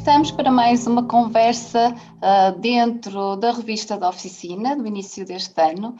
estamos para mais uma conversa dentro da revista da oficina, do início deste ano,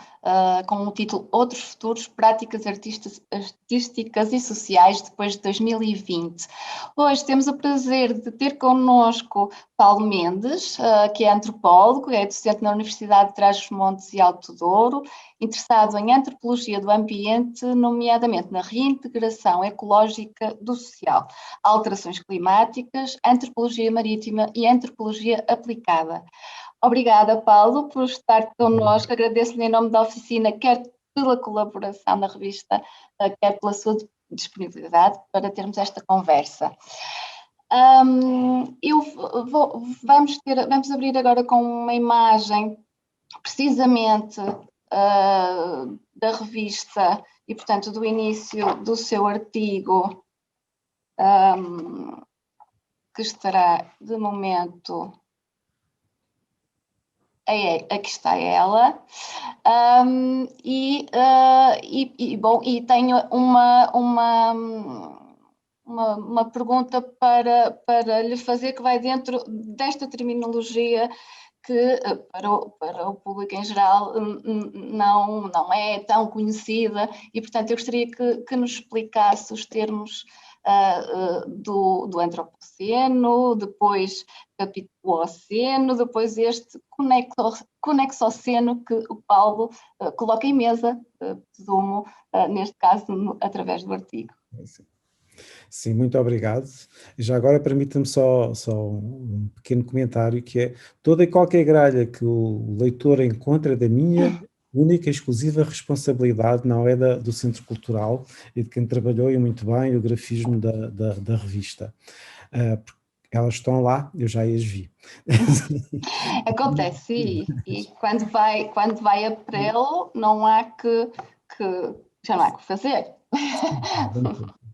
com o título Outros Futuros, Práticas Artísticas e Sociais depois de 2020. Hoje temos o prazer de ter connosco Paulo Mendes, que é antropólogo, é docente na Universidade de Trás-os-Montes e Alto Douro, interessado em antropologia do ambiente, nomeadamente na reintegração ecológica do social, alterações climáticas, antropologia marítima e antropologia aplicada. Obrigada, Paulo, por estar connosco. Agradeço-lhe em nome da oficina, quer pela colaboração na revista, quer pela sua disponibilidade para termos esta conversa. Vamos abrir agora com uma imagem precisamente da revista e, portanto, do início do seu artigo, que estará de momento. Aqui está ela. E tenho uma pergunta para lhe fazer, que vai dentro desta terminologia que para o público em geral não é tão conhecida, e portanto eu gostaria que nos explicasse os termos do antropoceno, depois capituloceno, depois este conexoceno que o Paulo coloca em mesa, presumo, neste caso através do artigo. Sim, muito obrigado. Já agora permita-me só um pequeno comentário, que é: toda e qualquer gralha que o leitor encontra da minha única e exclusiva responsabilidade, não é do Centro Cultural e de quem trabalhou e muito bem o grafismo da revista. Porque elas estão lá, eu já as vi. Acontece, e quando vai a prelo, não há já não há que fazer.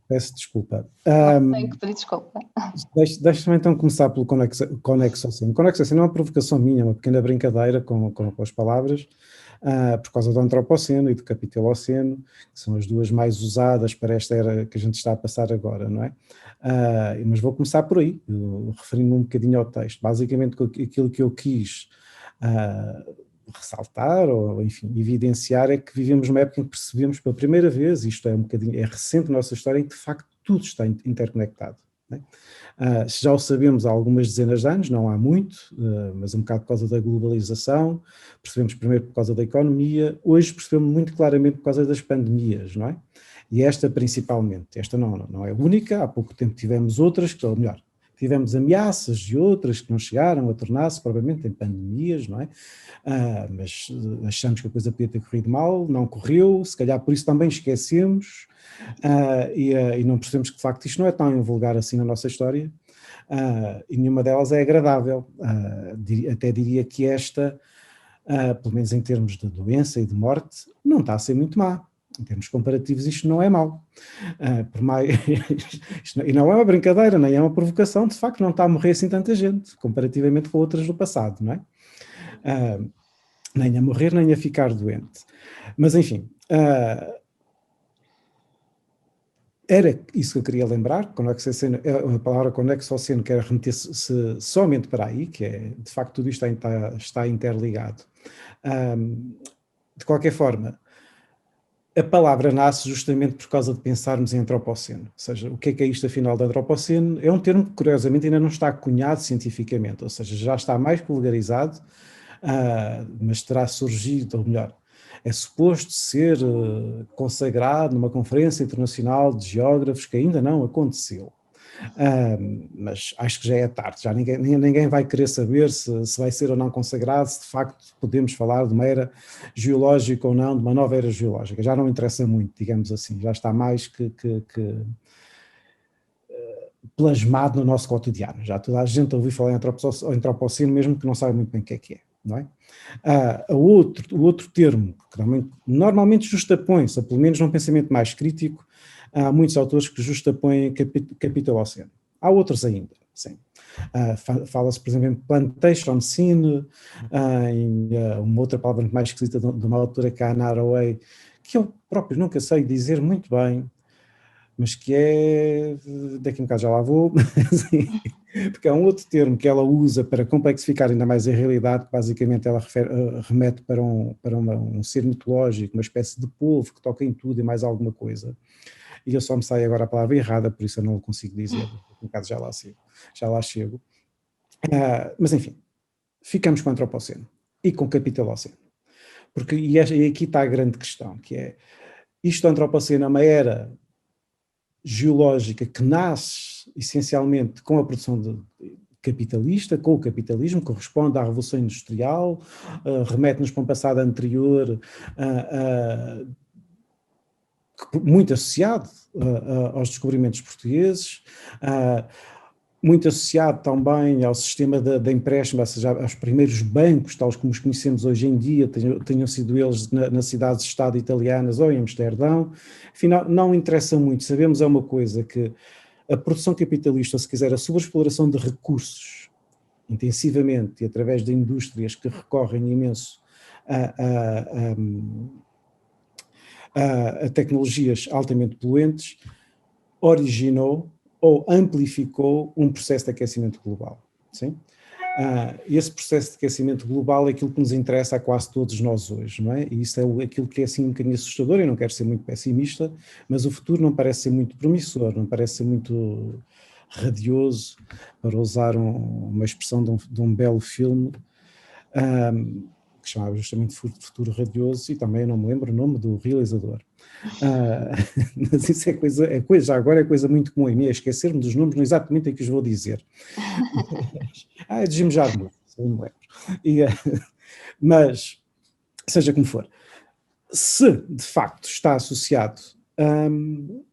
Peço desculpa. Tenho que pedir desculpa. Deixa-me então começar pelo conexoceno. Conexoceno é uma provocação minha, uma pequena brincadeira com as palavras, por causa do antropoceno e do capitoloceno, que são as duas mais usadas para esta era que a gente está a passar agora, não é? Mas vou começar por aí, referindo um bocadinho ao texto. Basicamente, aquilo que eu quis ressaltar, ou enfim, evidenciar, é que vivemos uma época em que percebemos pela primeira vez, isto é recente na nossa história, em que de facto tudo está interconectado. Né? Já o sabemos há algumas dezenas de anos, não há muito, mas um bocado por causa da globalização, percebemos primeiro por causa da economia, hoje percebemos muito claramente por causa das pandemias, não é? E esta principalmente, esta não é única, há pouco tempo tivemos outras, ou melhor, tivemos ameaças de outras que não chegaram a tornar-se provavelmente em pandemias, não é? Mas achamos que a coisa podia ter corrido mal, não correu, se calhar por isso também esquecemos, e não percebemos que de facto isto não é tão invulgar assim na nossa história, e nenhuma delas é agradável. Até diria que esta, pelo menos em termos de doença e de morte, não está a ser muito má. Em termos comparativos, isto não é mau. E não é uma brincadeira, nem é uma provocação, de facto não está a morrer assim tanta gente, comparativamente com outras do passado, não é? Nem a morrer, nem a ficar doente. Mas enfim, era isso que eu queria lembrar. A palavra conexoceno quer remeter-se somente para aí, que é, de facto, tudo isto está interligado. De qualquer forma, a palavra nasce justamente por causa de pensarmos em antropoceno. Ou seja, o que é isto afinal de antropoceno? É um termo que, curiosamente, ainda não está cunhado cientificamente, ou seja, já está mais vulgarizado, mas terá surgido, ou melhor, é suposto ser consagrado numa conferência internacional de geógrafos que ainda não aconteceu. Mas acho que já é tarde, já ninguém vai querer saber se vai ser ou não consagrado, se de facto podemos falar de uma era geológica ou não, de uma nova era geológica. Já não interessa muito, digamos assim, já está mais que plasmado no nosso cotidiano. Já toda a gente ouviu falar em antropoceno, mesmo que não saiba muito bem o que é, não é? O outro termo, que normalmente justapõe-se, ou pelo menos num pensamento mais crítico, há muitos autores que justapõem capitoloceno. Há outros ainda, sim. Fala-se, por exemplo, em plantation scene, em uma outra palavra mais esquisita de uma autora que é a Anna Haraway, que eu próprio nunca sei dizer muito bem, mas que é, daqui a um bocado já lá vou, porque há um outro termo que ela usa para complexificar ainda mais a realidade, que basicamente ela remete para um ser mitológico, uma espécie de polvo que toca em tudo e mais alguma coisa. E eu só me saio agora a palavra errada, por isso eu não consigo dizer, um bocado já lá chego. Mas enfim, ficamos com o antropoceno e com o capitaloceno. Porque, e aqui está a grande questão, que é, isto do antropoceno é uma era geológica que nasce essencialmente com a produção capitalista, com o capitalismo, corresponde à Revolução Industrial, remete-nos para um passado anterior, muito associado aos descobrimentos portugueses, muito associado também ao sistema de empréstimo, ou seja, aos primeiros bancos, tais como os conhecemos hoje em dia, tenham sido eles nas cidades-estado italianas ou em Amsterdão. Afinal, não interessa muito, sabemos é uma coisa, que a produção capitalista, ou se quiser, a sobreexploração de recursos, intensivamente e através de indústrias que recorrem imenso a tecnologias altamente poluentes, originou ou amplificou um processo de aquecimento global. Sim? Esse processo de aquecimento global é aquilo que nos interessa a quase todos nós hoje, não é? E isso é aquilo que é assim um bocadinho assustador. Eu não quero ser muito pessimista, mas o futuro não parece ser muito promissor, não parece ser muito radioso, para usar uma expressão de um belo filme, que chamava justamente Futuro Radioso, e também não me lembro o nome do realizador. Mas isso é coisa, já agora é coisa muito comum em mim, é esquecer-me dos nomes, não exatamente é que os vou dizer. É de Jim Jarmusch, se não me lembro. Mas, seja como for, se de facto está associado,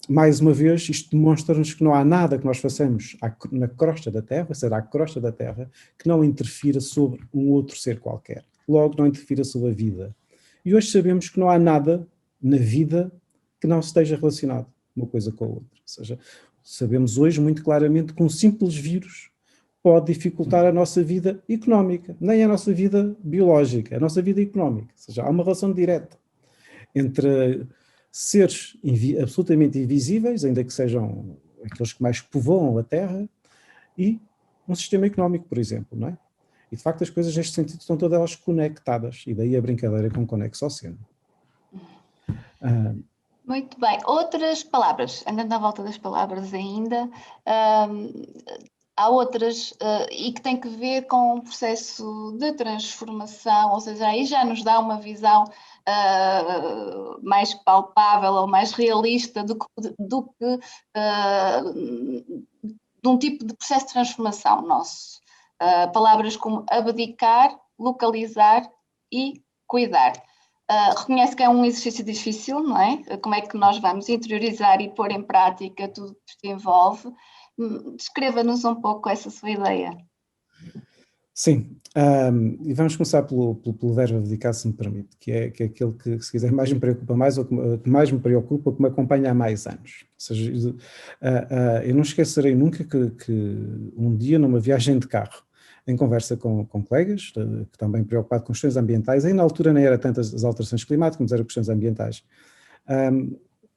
mais uma vez, isto demonstra-nos que não há nada que nós façamos na crosta da Terra, será a crosta da Terra, que não interfira sobre um outro ser qualquer. Logo, não interfira sobre a vida. E hoje sabemos que não há nada na vida que não esteja relacionado uma coisa com a outra. Ou seja, sabemos hoje muito claramente que um simples vírus pode dificultar a nossa vida económica, nem a nossa vida biológica, a nossa vida económica. Ou seja, há uma relação direta entre seres absolutamente invisíveis, ainda que sejam aqueles que mais povoam a Terra, e um sistema económico, por exemplo, não é? E de facto as coisas neste sentido estão todas elas conectadas, e daí a brincadeira com Conexoceno. Muito bem. Outras palavras, andando à volta das palavras ainda, há outras, e que têm que ver com um processo de transformação, ou seja, aí já nos dá uma visão mais palpável ou mais realista de um tipo de processo de transformação nosso. Palavras como abdicar, localizar e cuidar. Reconhece que é um exercício difícil, não é? Como é que nós vamos interiorizar e pôr em prática tudo que isto envolve? Descreva-nos um pouco essa sua ideia. Sim, e vamos começar pelo verbo abdicar, se me permite, que é aquele que, se quiser, mais me preocupa mais, ou que mais me preocupa, que me acompanha há mais anos. Ou seja, eu não esquecerei nunca que um dia, numa viagem de carro, em conversa com colegas, que também preocupado com questões ambientais, aí na altura nem era tantas as alterações climáticas, mas eram questões ambientais.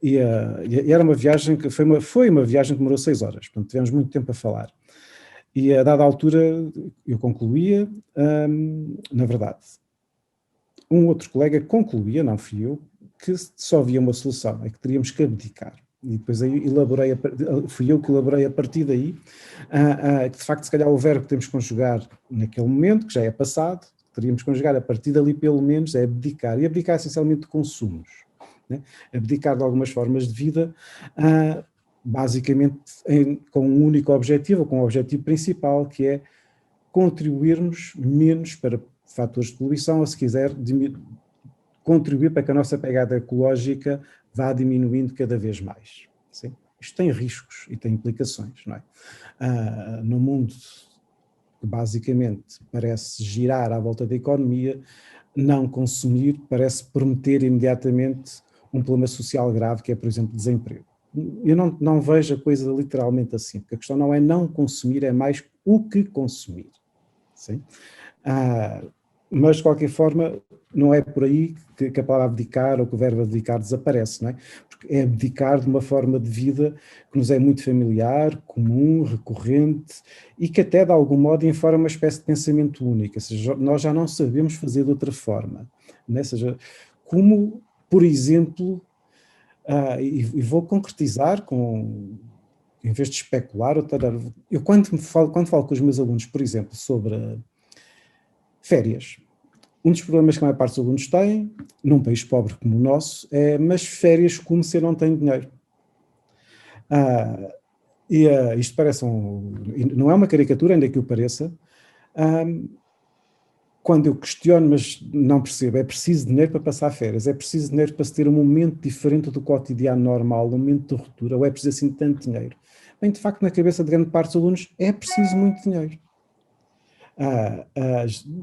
E era uma viagem que foi uma viagem que demorou 6 horas, portanto tivemos muito tempo a falar. E a dada altura eu concluía, na verdade, um outro colega concluía, não fui eu, que só havia uma solução, é que teríamos que abdicar. E depois aí fui eu que elaborei a partir daí, que de facto se calhar o verbo que temos que conjugar naquele momento, que já é passado, teríamos que conjugar a partir dali pelo menos, é abdicar. E abdicar essencialmente de consumos, né? Abdicar de algumas formas de vida, basicamente com um único objetivo, ou com um objetivo principal, que é contribuirmos menos para fatores de poluição, ou se quiser, contribuir para que a nossa pegada ecológica vá diminuindo cada vez mais. Sim? Isto tem riscos e tem implicações, não é? No mundo que basicamente parece girar à volta da economia, não consumir parece prometer imediatamente um problema social grave, que é, por exemplo, desemprego. Eu não vejo a coisa literalmente assim, porque a questão não é não consumir, é mais o que consumir. Sim? mas de qualquer forma não é por aí que a palavra abdicar ou que o verbo abdicar desaparece, não é? Porque é abdicar de uma forma de vida que nos é muito familiar, comum, recorrente e que até de algum modo informa uma espécie de pensamento único, ou seja, nós já não sabemos fazer de outra forma, não é? Ou seja, como, por exemplo, e vou concretizar em vez de especular, eu quando falo com os meus alunos, por exemplo, sobre férias, um dos problemas que a maior parte dos alunos têm, num país pobre como o nosso, é mas férias como se eu não tenho dinheiro. Isto parece não é uma caricatura, ainda que o pareça, quando eu questiono, mas não percebo, é preciso dinheiro para passar férias, é preciso dinheiro para se ter um momento diferente do cotidiano normal, um momento de ruptura, ou é preciso assim tanto dinheiro? Bem, de facto, na cabeça de grande parte dos alunos, é preciso muito dinheiro.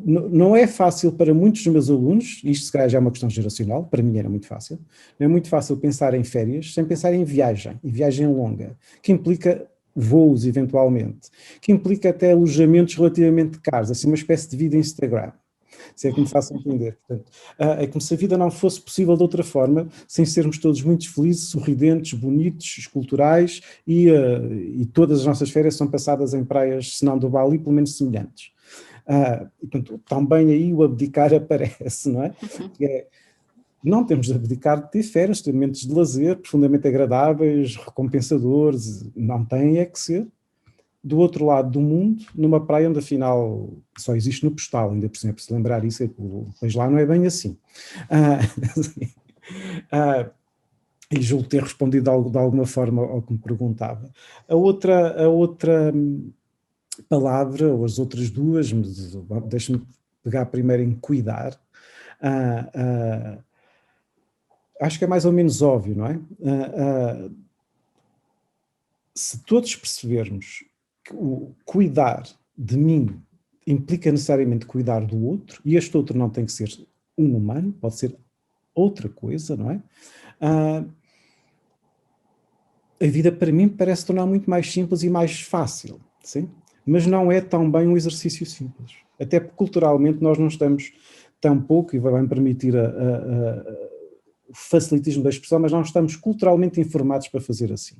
Não é fácil para muitos dos meus alunos, isto se calhar já é uma questão geracional, para mim era muito fácil, não é muito fácil pensar em férias sem pensar em viagem, e viagem longa, que implica voos eventualmente, que implica até alojamentos relativamente caros, assim uma espécie de vida Instagram, se é que me faço entender. Portanto, é como se a vida não fosse possível de outra forma, sem sermos todos muito felizes, sorridentes, bonitos, esculturais, e todas as nossas férias são passadas em praias, se não do Bali, pelo menos semelhantes. E, portanto, também aí o abdicar aparece, não é? Não temos de abdicar de ter férias, ter momentos de lazer profundamente agradáveis, recompensadores, não tem é que ser do outro lado do mundo, numa praia onde afinal só existe no postal, ainda por cima, para se lembrar isso, pois lá não é bem assim. E julgo ter respondido de alguma forma ao que me perguntava. A outra palavra, ou as outras duas, deixa-me pegar primeiro em cuidar, acho que é mais ou menos óbvio, não é? Se todos percebermos que o cuidar de mim implica necessariamente cuidar do outro, e este outro não tem que ser um humano, pode ser outra coisa, não é? A vida para mim parece tornar muito mais simples e mais fácil, sim? Mas não é tão bem um exercício simples. Até porque culturalmente nós não estamos tão pouco, e vai-me permitir o facilitismo da expressão, mas não estamos culturalmente informados para fazer assim.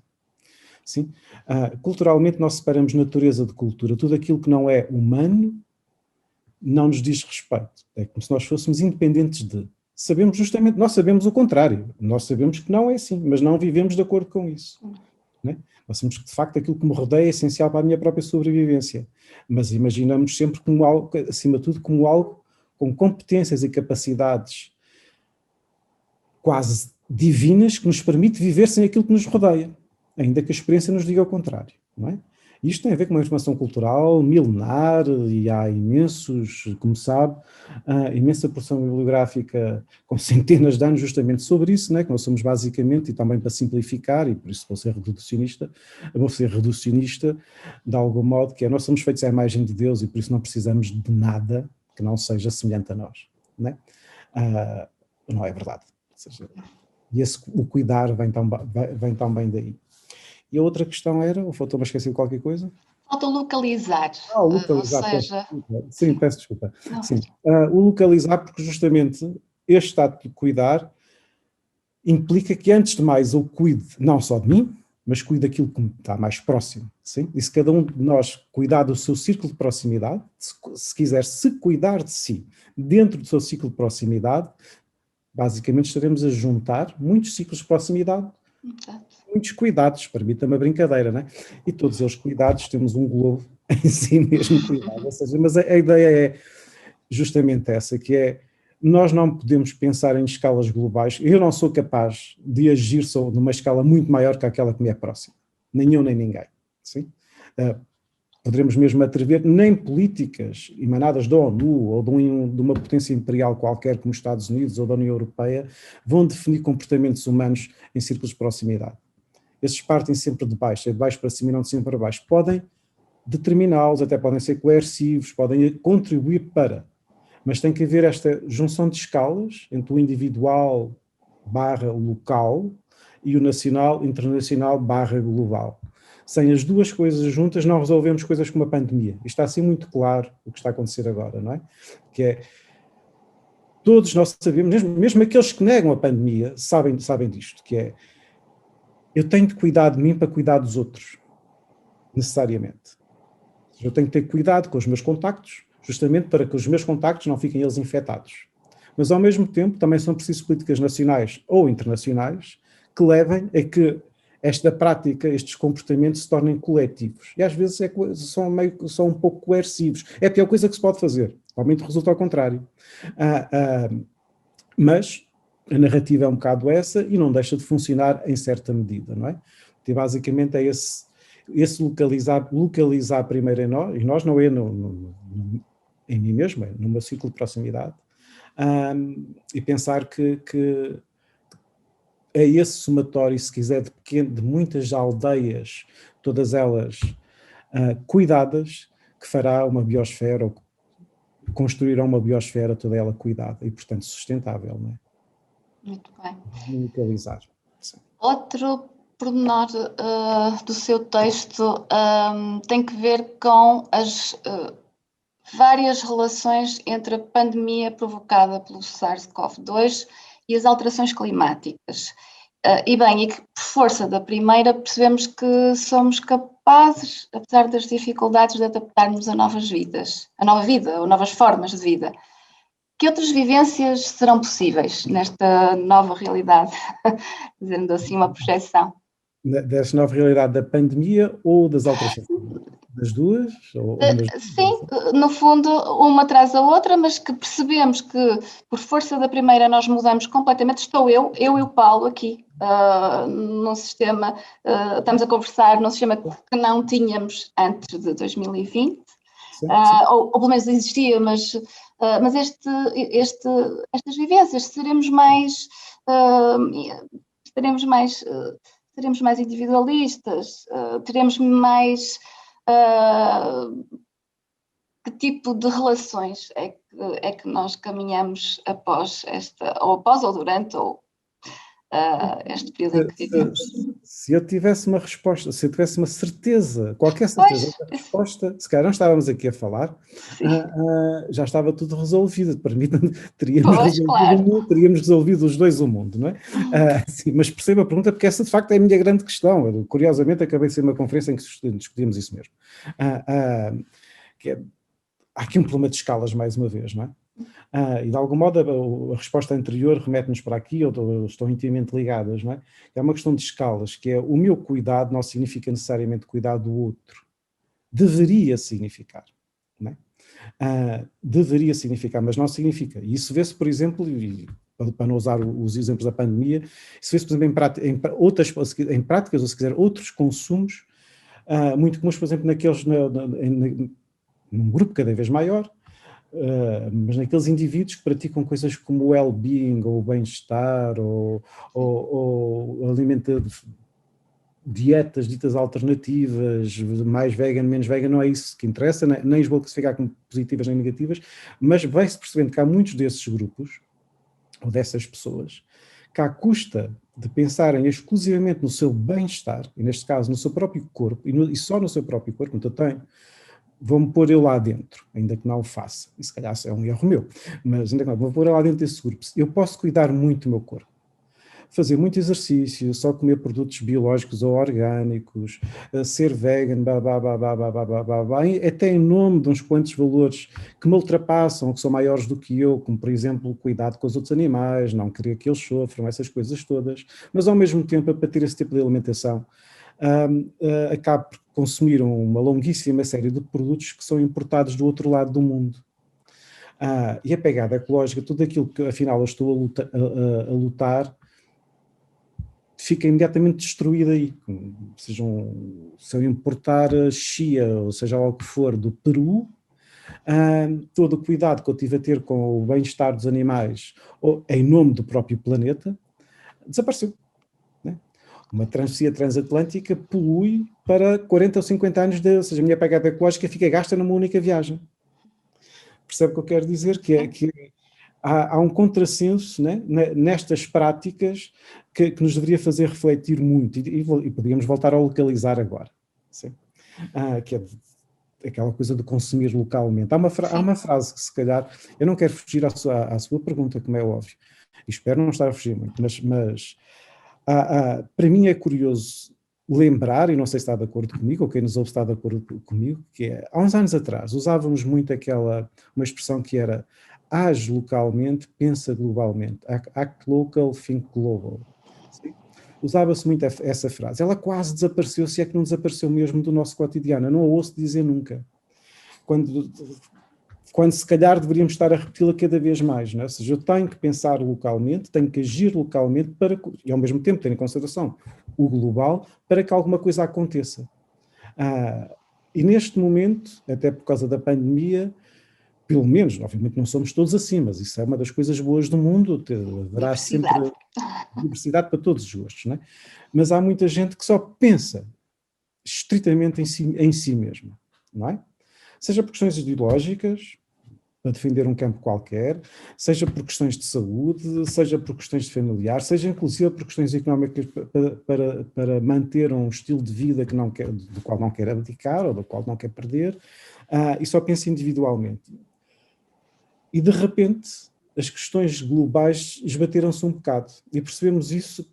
Sim? Culturalmente nós separamos natureza de cultura. Tudo aquilo que não é humano não nos diz respeito. É como se nós fôssemos independentes de. Sabemos justamente, nós sabemos o contrário. Nós sabemos que não é assim, mas não vivemos de acordo com isso. Né? Nós sabemos que, de facto, aquilo que me rodeia é essencial para a minha própria sobrevivência. Mas imaginamos sempre como algo, acima de tudo, como algo com competências e capacidades quase divinas que nos permite viver sem aquilo que nos rodeia, ainda que a experiência nos diga o contrário, não é? Isto tem a ver com uma informação cultural milenar, e há imensos, como sabe, imensa produção bibliográfica com centenas de anos justamente sobre isso, né? Que nós somos basicamente, e também para simplificar, e por isso vou ser reducionista de algum modo, que é nós somos feitos à imagem de Deus e por isso não precisamos de nada que não seja semelhante a nós, né? Não é verdade. Ou seja, o cuidar vem tão bem daí. E a outra questão era, ou faltou-me a esquecer de qualquer coisa? Falta localizar. Localizar, ou seja... Sim, peço desculpa. Sim. O localizar, porque justamente este ato de cuidar implica que, antes de mais, eu cuide não só de mim, mas cuide daquilo que me está mais próximo. Sim? E se cada um de nós cuidar do seu círculo de proximidade, se quiser se cuidar de si dentro do seu ciclo de proximidade, basicamente estaremos a juntar muitos ciclos de proximidade, muitos cuidados, permita-me a brincadeira, não é? E todos eles cuidados, temos um globo em si mesmo cuidado, ou seja, mas a ideia é justamente essa, que é, nós não podemos pensar em escalas globais, eu não sou capaz de agir só numa escala muito maior que aquela que me é próxima, nem eu nem ninguém, sim? Poderemos mesmo atrever, nem políticas emanadas da ONU ou de uma potência imperial qualquer como os Estados Unidos ou da União Europeia vão definir comportamentos humanos em círculos de proximidade. Esses partem sempre de baixo para cima e não de cima para baixo. Podem determiná-los, até podem ser coercivos, podem contribuir para, mas tem que haver esta junção de escalas entre o individual / local e o nacional, internacional / global. Sem as duas coisas juntas não resolvemos coisas como a pandemia. Isto está assim muito claro o que está a acontecer agora, não é? Que é, todos nós sabemos, mesmo aqueles que negam a pandemia, sabem disto, que é, eu tenho de cuidar de mim para cuidar dos outros, necessariamente. Eu tenho que ter cuidado com os meus contactos, justamente para que os meus contactos não fiquem eles infectados. Mas, ao mesmo tempo, também são precisas políticas nacionais ou internacionais que levem a que esta prática, estes comportamentos se tornem coletivos. E às vezes são um pouco coercivos. É a pior coisa que se pode fazer. Realmente resulta ao contrário. Mas a narrativa é um bocado essa e não deixa de funcionar em certa medida, não é? E basicamente é esse localizar primeiro em nós não é em mim mesmo, é no meu ciclo de proximidade, e pensar que é esse somatório, se quiser, de muitas aldeias, todas elas cuidadas, que fará uma biosfera, ou construirá uma biosfera toda ela cuidada e, portanto, sustentável, não é? Muito bem. Localizar. Sim. Outro pormenor do seu texto tem que ver com as várias relações entre a pandemia provocada pelo SARS-CoV-2 e as alterações climáticas. E que por força da primeira percebemos que somos capazes, apesar das dificuldades, de adaptarmos a novas vidas, a nova vida, ou novas formas de vida. Que outras vivências serão possíveis nesta nova realidade? Dizendo assim uma projeção. Desta nova realidade da pandemia ou das alterações? Das duas? Sim, no fundo, uma atrás da outra, mas que percebemos que, por força da primeira, nós mudamos completamente. Estou eu e o Paulo aqui, num sistema, estamos a conversar num sistema que não tínhamos antes de 2020, sim. Ou pelo menos existia, mas estas vivências seremos mais individualistas, teremos mais... que tipo de relações é que nós caminhamos após ou durante este período em que vivemos? Se eu tivesse uma resposta, se eu tivesse uma certeza, qualquer certeza da resposta, se calhar não estávamos aqui a falar, já estava tudo resolvido. Para mim, teríamos resolvido os dois o mundo, não é? Sim, mas perceba a pergunta, porque essa de facto é a minha grande questão. Eu, curiosamente, acabei de ser uma conferência em que discutimos isso mesmo. Há aqui um problema de escalas, mais uma vez, não é? E de algum modo a resposta anterior remete-nos para aqui, ou estão intimamente ligadas, não é? É uma questão de escalas, que é o meu cuidado não significa necessariamente cuidar do outro. Deveria significar, não é? Deveria significar, mas não significa. E isso vê-se, por exemplo, para não usar os exemplos da pandemia, isso vê-se, por exemplo, em práticas, ou se quiser, outros consumos muito comuns, por exemplo, num grupo cada vez maior, mas naqueles indivíduos que praticam coisas como o well-being, ou o bem-estar, ou dietas ditas alternativas, mais vegan, menos vegan, não é isso que interessa, nem os vou classificar como positivas nem negativas, mas vai-se percebendo que há muitos desses grupos, ou dessas pessoas, que à custa de pensarem exclusivamente no seu bem-estar, e neste caso no seu próprio corpo, e só no seu próprio corpo, então vou-me pôr eu lá dentro, ainda que não o faça, e se calhar é um erro meu, mas ainda que não, vou pôr eu lá dentro desse grupo. Eu posso cuidar muito do meu corpo, fazer muito exercício, só comer produtos biológicos ou orgânicos, ser vegan, até em nome de uns quantos valores que me ultrapassam, que são maiores do que eu, como por exemplo o cuidado com os outros animais, não querer que eles sofram, essas coisas todas, mas ao mesmo tempo, para ter esse tipo de alimentação, acabo por consumir uma longuíssima série de produtos que são importados do outro lado do mundo. E a pegada ecológica, tudo aquilo que afinal eu estou a lutar, fica imediatamente destruído aí. Se eu importar chia, ou seja lá o que for, do Peru, todo o cuidado que eu tive a ter com o bem-estar dos animais, ou em nome do próprio planeta, desapareceu. Uma travessia transatlântica polui para 40 ou 50 anos, ou seja, a minha pegada ecológica fica gasta numa única viagem. Percebe o que eu quero dizer? Que há um contrassenso, né, nestas práticas que nos deveria fazer refletir muito, e podíamos voltar a localizar agora. Sim? Que aquela coisa de consumir localmente. Há uma frase que, se calhar, eu não quero fugir à sua pergunta, como é óbvio, e espero não estar a fugir muito, mas para mim é curioso lembrar, e não sei se está de acordo comigo, ou quem nos ouve está de acordo comigo, que é, há uns anos atrás, usávamos muito uma expressão que era age localmente, pensa globalmente. Act local, think global. Usava-se muito essa frase. Ela quase desapareceu, se é que não desapareceu mesmo do nosso cotidiano. Eu não a ouço dizer nunca. Quando se calhar deveríamos estar a repeti-la cada vez mais, não é? Ou seja, eu tenho que pensar localmente, tenho que agir localmente e ao mesmo tempo ter em consideração o global para que alguma coisa aconteça. E neste momento, até por causa da pandemia, pelo menos, obviamente não somos todos assim, mas isso é uma das coisas boas do mundo, haverá sempre diversidade para todos os gostos, não é? Mas há muita gente que só pensa estritamente em si mesma, não é? Seja por questões ideológicas, para defender um campo qualquer, seja por questões de saúde, seja por questões de familiar, seja inclusive por questões económicas para manter um estilo de vida do qual não quer abdicar ou do qual não quer perder, e só pensa individualmente. E de repente as questões globais esbateram-se um bocado e percebemos isso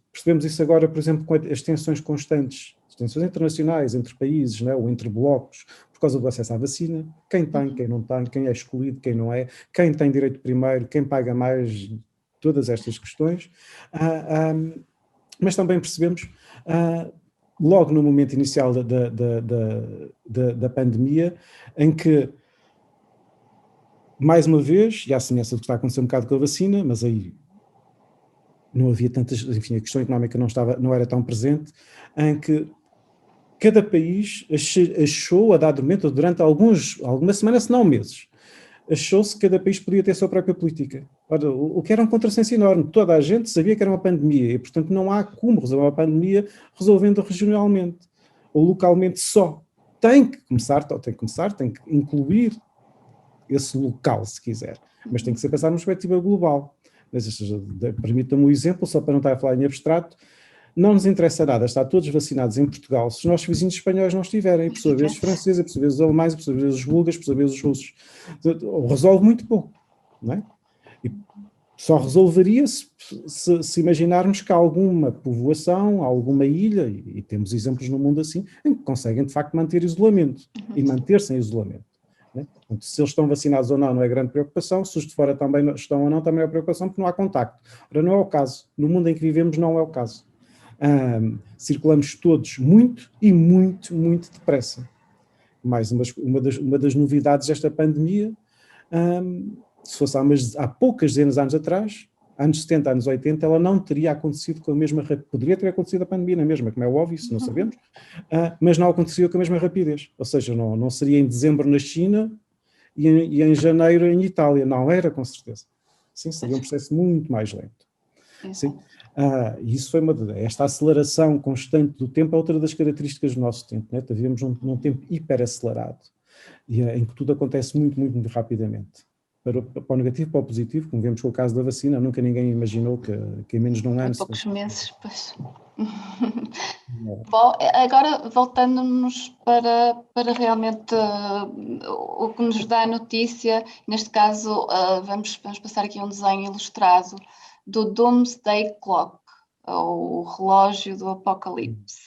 agora, por exemplo, com as tensões constantes, as tensões internacionais entre países, né, ou entre blocos, por causa do acesso à vacina, quem tem, quem não tem, quem é excluído, quem não é, quem tem direito primeiro, quem paga mais, todas estas questões. Mas também percebemos, logo no momento inicial da pandemia, em que, mais uma vez, e à semelhança do que está a acontecer um bocado com a vacina, mas aí não havia tantas, enfim, a questão económica não era tão presente, em que cada país achou, a dado momento, durante algumas semanas, se não meses, achou-se que cada país podia ter a sua própria política. Ora, o que era um contrassenso enorme. Toda a gente sabia que era uma pandemia e, portanto, não há como resolver uma pandemia resolvendo regionalmente ou localmente só. Tem que incluir esse local, se quiser, mas tem que ser pensado numa perspectiva global. Permita-me um exemplo, só para não estar a falar em abstrato. Não nos interessa nada estar todos vacinados em Portugal se os nossos vizinhos espanhóis não estiverem, por sua vez os franceses, por sua vez os alemães, por sua vez os búlgaros, por sua vez os russos. Resolve muito pouco, não é? E só resolveria se imaginarmos que há alguma povoação, alguma ilha, e temos exemplos no mundo assim, em que conseguem de facto manter isolamento e manter-se em isolamento. Né? Portanto, se eles estão vacinados ou não é grande preocupação, se os de fora também estão ou não, também é preocupação, porque não há contacto. Ora, não é o caso. No mundo em que vivemos não é o caso. Circulamos todos muito e muito, muito depressa. Mais uma das novidades desta pandemia, se fosse há poucas dezenas de anos atrás, anos 70, anos 80, ela não teria acontecido com a mesma rapidez. Poderia ter acontecido a pandemia na mesma, como é óbvio, isso não sabemos, mas não aconteceu com a mesma rapidez. Ou seja, não seria em dezembro na China e em janeiro em Itália. Não era, com certeza. Sim, seria um processo muito mais lento. Sim. Isso esta aceleração constante do tempo é outra das características do nosso tempo, né? Vivemos num tempo hiperacelerado, em que tudo acontece muito, muito, muito rapidamente. Para o negativo, para o positivo, como vemos com o caso da vacina, nunca ninguém imaginou que em menos de um ano... Em poucos meses, pois. Bom, agora voltando-nos para realmente o que nos dá a notícia, neste caso vamos passar aqui um desenho ilustrado do Doomsday Clock, ou o relógio do apocalipse.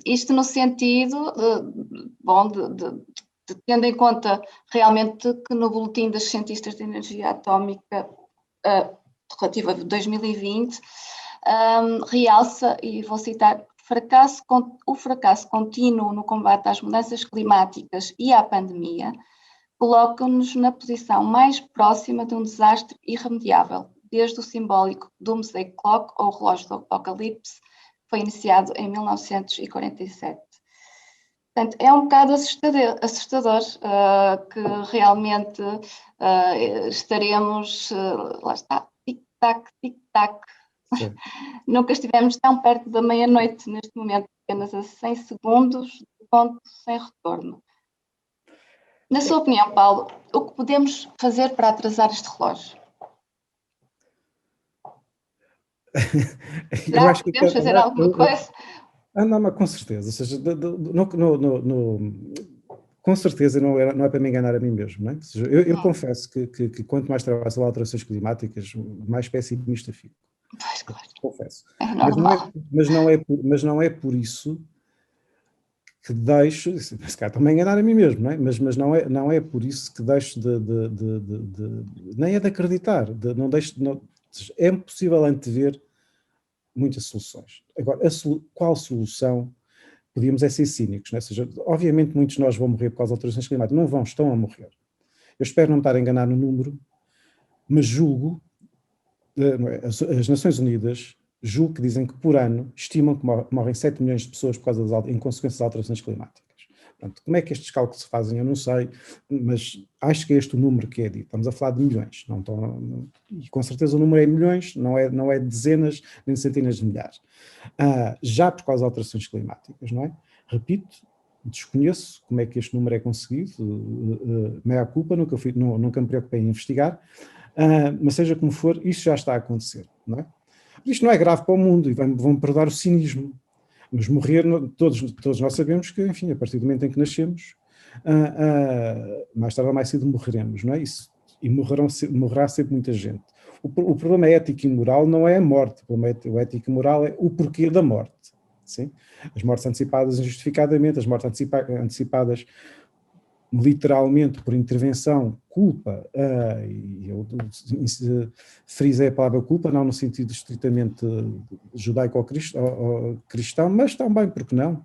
Isto no sentido, tendo em conta realmente que no boletim dos cientistas de energia atómica relativo a 2020, realça, e vou citar, o fracasso contínuo no combate às mudanças climáticas e à pandemia coloca-nos na posição mais próxima de um desastre irremediável, desde o simbólico Doomsday Clock, ou relógio do apocalipse, que foi iniciado em 1947. Portanto, é um bocado assustador que realmente estaremos, lá está, tic-tac, tic-tac. Nunca estivemos tão perto da meia-noite neste momento, apenas a 100 segundos de ponto sem retorno. Na sua opinião, Paulo, o que podemos fazer para atrasar este relógio? Será que podemos fazer alguma coisa? Não, mas com certeza. Ou seja, com certeza não é para me enganar a mim mesmo, não é? Ou seja, eu confesso que quanto mais trabalho sobre alterações climáticas, mais pessimista fico. Pois, claro. Confesso. É normal. Mas não é por isso que deixo, se calhar estou-me a enganar a mim mesmo, não é? Mas não é por isso que deixo nem é de acreditar, não deixo, não, é possível antever muitas soluções. Agora, qual solução? Podíamos é ser cínicos, não é? Ou seja, obviamente muitos de nós vão morrer por causa das alterações climáticas, não vão, estão a morrer. Eu espero não estar a enganar no número, mas julgo, as Nações Unidas, julgo que dizem que por ano estimam que morrem 7 milhões de pessoas por causa em consequência das alterações climáticas. Portanto, como é que estes cálculos se fazem, eu não sei, mas acho que é este o número que é dito. Estamos a falar de milhões, e com certeza o número é milhões, não é dezenas nem centenas de milhares. Já por causa das alterações climáticas, não é? Repito, desconheço como é que este número é conseguido, meia culpa, nunca me preocupei em investigar, mas seja como for, isso já está a acontecer, não é? Isto não é grave para o mundo, e vão perdoar o cinismo, mas morrer, todos nós sabemos que, enfim, a partir do momento em que nascemos, mais tarde ou mais cedo morreremos, não é isso? E morrerá sempre muita gente. O problema ético e moral não é a morte, o ético e moral é o porquê da morte. Sim? As mortes antecipadas injustificadamente, as mortes antecipadas literalmente por intervenção, culpa, e eu frisei a palavra culpa, não no sentido estritamente judaico ou cristão, mas também, porque não?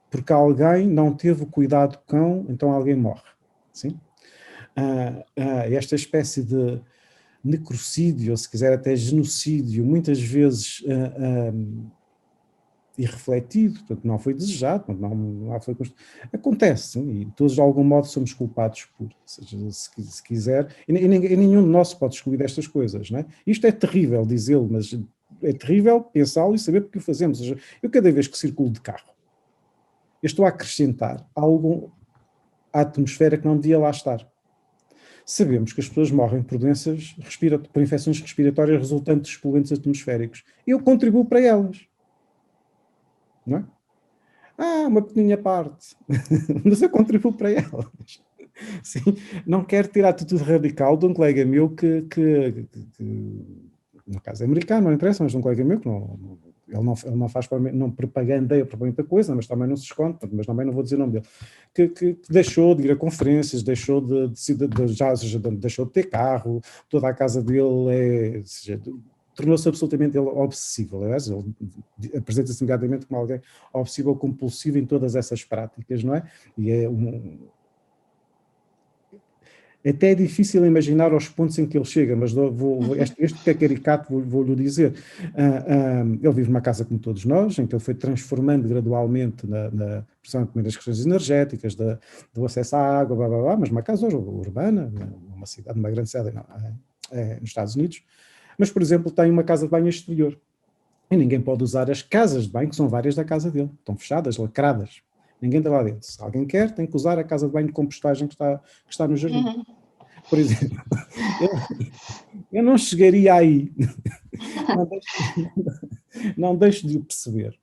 Porque alguém não teve o cuidado com, então alguém morre. Sim? Esta espécie de necrocídio, ou se quiser até genocídio, muitas vezes irrefletido, portanto não foi desejado, não foi acontece, sim, e todos de algum modo somos culpados por, ou seja, se quiser, e nenhum de nós pode excluir destas coisas, não é? Isto é terrível dizê-lo, mas é terrível pensá-lo e saber porque o fazemos. Ou seja, eu cada vez que circulo de carro, eu estou a acrescentar algo à atmosfera que não devia lá estar. Sabemos que as pessoas morrem por doenças, por infecções respiratórias resultantes de poluentes atmosféricos. Eu contribuo para elas. Não é? Uma pequenina parte, mas eu contribuo para elas. Sim, não quero ter a atitude radical de um colega meu que no caso é americano, não interessa, mas de um colega meu que ele não faz não propagandeia propriamente a coisa, mas também não se esconde, mas também não vou dizer o nome dele, que deixou de ir a conferências, deixou deixou de ter carro, toda a casa dele tornou-se absolutamente obsessível. Aliás, ele apresenta-se imediatamente como alguém obsessivo, compulsivo em todas essas práticas, não é? E até é difícil imaginar os pontos em que ele chega, mas este que é caricato, vou-lhe dizer. Ele vive numa casa como todos nós, em que ele foi transformando gradualmente, principalmente nas questões energéticas, do acesso à água, blá, blá, blá, mas uma casa urbana, numa cidade, numa grande cidade nos Estados Unidos. Mas, por exemplo, tem uma casa de banho exterior. E ninguém pode usar as casas de banho, que são várias da casa dele. Estão fechadas, lacradas. Ninguém está lá dentro. Se alguém quer, tem que usar a casa de banho de compostagem que está no jardim. Por exemplo, eu não chegaria aí. Não deixo de o perceber.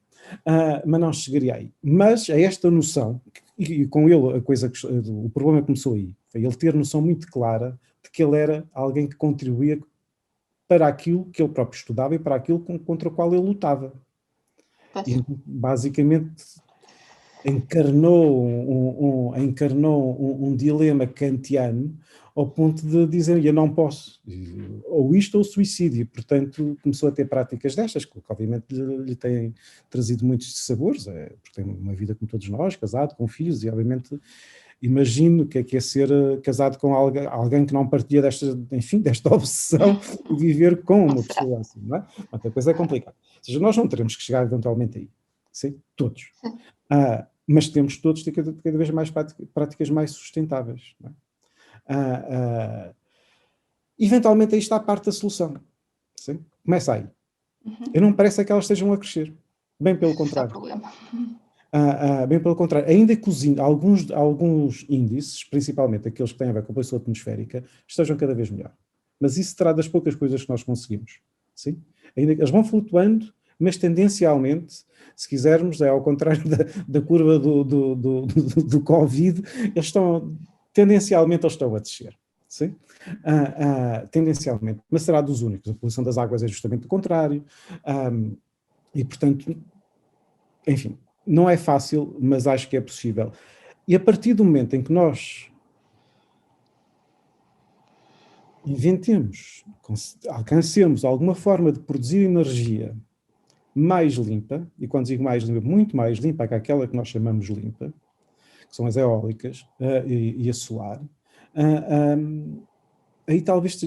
Mas não chegaria aí. Mas a esta noção, e com ele o problema começou aí, foi ele ter noção muito clara de que ele era alguém que contribuía para aquilo que ele próprio estudava e para aquilo contra o qual ele lutava. E, basicamente, encarnou um dilema kantiano ao ponto de dizer, eu não posso, ou isto ou suicídio. Portanto, começou a ter práticas destas, que obviamente lhe têm trazido muitos sabores, porque tem uma vida como todos nós, casado, com filhos, e obviamente imagino que é ser casado com alguém que não partilha desta obsessão de viver com uma pessoa assim, não é? A coisa é complicada. Ou seja, nós não teremos que chegar eventualmente aí. Sim? Todos. Mas temos todos de ter cada vez mais práticas mais sustentáveis. Não é? Eventualmente aí está a parte da solução. Sim? Começa aí. E não me parece que elas estejam a crescer. Bem pelo contrário. Esse é o problema. Bem pelo contrário, ainda que alguns índices, principalmente aqueles que têm a ver com a poluição atmosférica, estejam cada vez melhor. Mas isso será das poucas coisas que nós conseguimos. Sim? Ainda que eles vão flutuando, mas tendencialmente, se quisermos, é ao contrário da curva do Covid, tendencialmente eles estão a descer. Sim? Tendencialmente, mas será dos únicos. A poluição das águas é justamente o contrário. E, portanto, enfim, não é fácil, mas acho que é possível. E a partir do momento em que nós inventemos, alcancemos alguma forma de produzir energia mais limpa, e quando digo mais limpa, muito mais limpa que aquela que nós chamamos limpa, que são as eólicas e a solar, aí talvez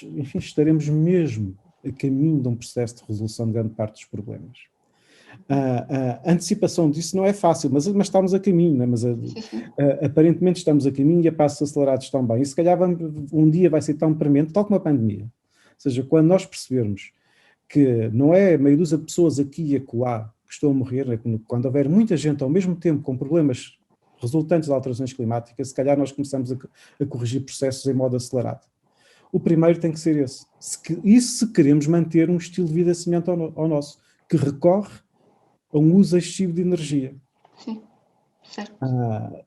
enfim, estaremos mesmo a caminho de um processo de resolução de grande parte dos problemas. A antecipação disso não é fácil, mas estamos a caminho, né? Mas aparentemente estamos a caminho e a passos acelerados estão bem. E se calhar um dia vai ser tão premente, tal como a pandemia. Ou seja, quando nós percebermos que não é meia dúzia de pessoas aqui e acolá que estão a morrer, né? Quando houver muita gente ao mesmo tempo com problemas resultantes de alterações climáticas, se calhar nós começamos a corrigir processos em modo acelerado. O primeiro tem que ser esse. Se queremos manter um estilo de vida semelhante ao nosso, que recorre a um uso excessivo de energia. Sim, certo.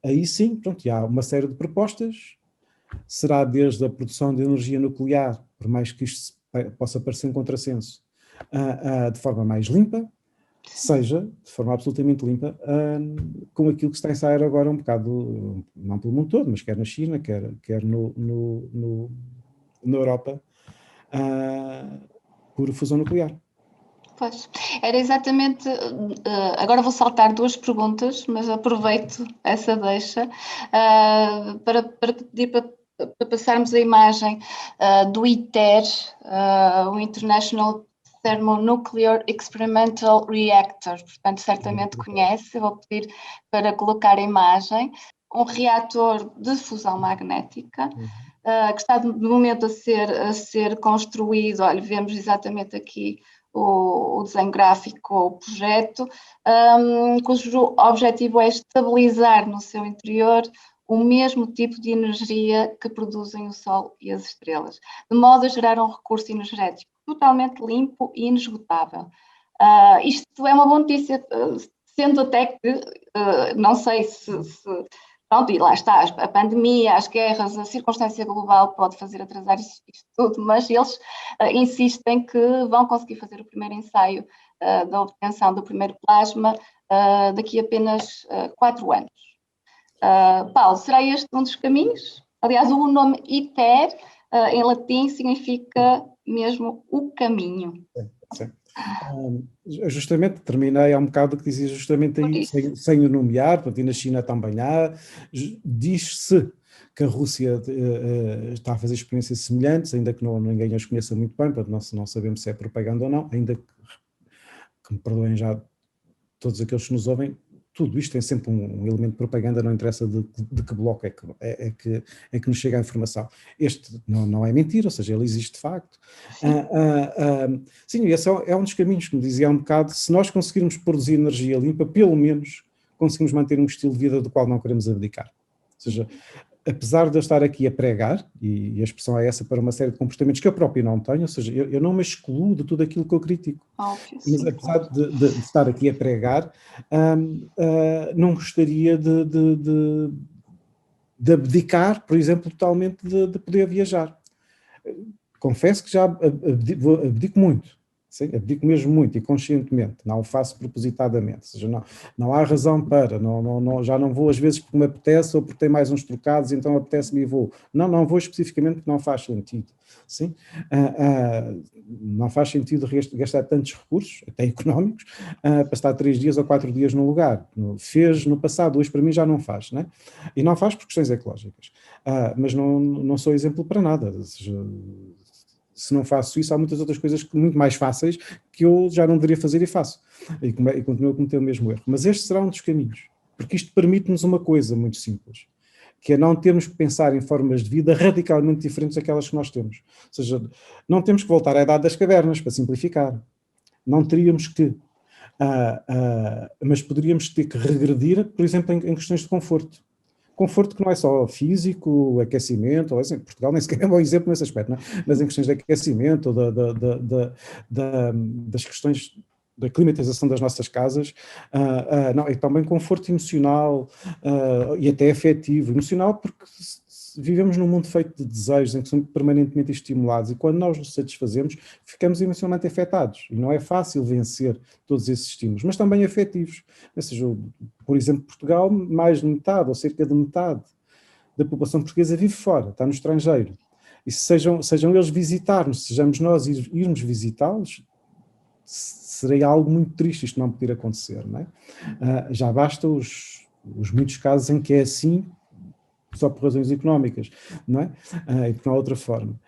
Aí sim, pronto, há uma série de propostas. Será desde a produção de energia nuclear, por mais que isto possa parecer um contrassenso, de forma mais limpa, seja de forma absolutamente limpa, com aquilo que se está a ensaiar agora um bocado, não pelo mundo todo, mas quer na China, quer na Europa, por fusão nuclear. Pois, era exatamente, agora vou saltar 2 perguntas, mas aproveito essa deixa para pedir para passarmos a imagem do ITER, o International Thermonuclear Experimental Reactor, portanto certamente conhece, eu vou pedir para colocar a imagem, um reator de fusão magnética, que está de momento a ser construído, olha, vemos exatamente aqui o desenho gráfico, o projeto, cujo objetivo é estabilizar no seu interior o mesmo tipo de energia que produzem o Sol e as estrelas, de modo a gerar um recurso energético totalmente limpo e inesgotável. Isto é uma boa notícia, sendo até que, não sei se pronto, e lá está, a pandemia, as guerras, a circunstância global pode fazer atrasar isto tudo, mas eles insistem que vão conseguir fazer o primeiro ensaio da obtenção do primeiro plasma daqui a apenas 4 anos. Paulo, será este um dos caminhos? Aliás, o nome ITER, em latim, significa mesmo o caminho. Sim. Justamente, terminei há um bocado que dizia justamente aí, sem o nomear, porque na China também há, diz-se que a Rússia está a fazer experiências semelhantes, ainda que ninguém as conheça muito bem, portanto não sabemos se é propaganda ou não, ainda que me perdoem já todos aqueles que nos ouvem, tudo isto tem sempre um elemento de propaganda, não interessa de que bloco é que nos chega a informação. Este não é mentira, ou seja, ele existe de facto. Sim, esse é um dos caminhos, como dizia há um bocado, se nós conseguirmos produzir energia limpa, pelo menos conseguimos manter um estilo de vida do qual não queremos abdicar. Ou seja, apesar de eu estar aqui a pregar, e a expressão é essa para uma série de comportamentos que eu próprio não tenho, ou seja, eu não me excluo de tudo aquilo que eu critico. Mas apesar de estar aqui a pregar, não gostaria de abdicar, por exemplo, totalmente de poder viajar. Confesso que já abdico muito. Sim, abdico mesmo muito e conscientemente, não o faço propositadamente, ou seja, não há razão para, já não vou às vezes porque me apetece ou porque tem mais uns trocados, então apetece-me e vou. Não vou especificamente porque não faz sentido, sim? Não faz sentido gastar tantos recursos, até económicos, para estar 3 dias ou 4 dias num lugar. Fez no passado, hoje para mim já não faz, né? E não faz por questões ecológicas, mas não sou exemplo para nada, ou seja, se não faço isso, há muitas outras coisas muito mais fáceis que eu já não deveria fazer e faço. E continuo a cometer o mesmo erro. Mas este será um dos caminhos, porque isto permite-nos uma coisa muito simples, que é não termos que pensar em formas de vida radicalmente diferentes daquelas que nós temos. Ou seja, não temos que voltar à idade das cavernas, para simplificar. Não teríamos que. Mas poderíamos ter que regredir, por exemplo, em questões de conforto. conforto que não é só físico, aquecimento, ou assim, Portugal nem sequer é um bom exemplo nesse aspecto, não é? Mas em questões de aquecimento, das questões da climatização das nossas casas, não, é também conforto emocional e até afetivo. Emocional porque vivemos num mundo feito de desejos em que somos permanentemente estimulados e quando nós nos satisfazemos ficamos emocionalmente afetados e não é fácil vencer todos esses estímulos, mas também afetivos. Ou seja, por exemplo, Portugal, mais de metade ou cerca de metade da população portuguesa vive fora, está no estrangeiro. E se sejam eles visitar-nos, sejamos nós irmos visitá-los, seria algo muito triste isto não poder acontecer, não é? Já basta os muitos casos em que é assim, só por razões económicas, não é? E porque não há outra forma.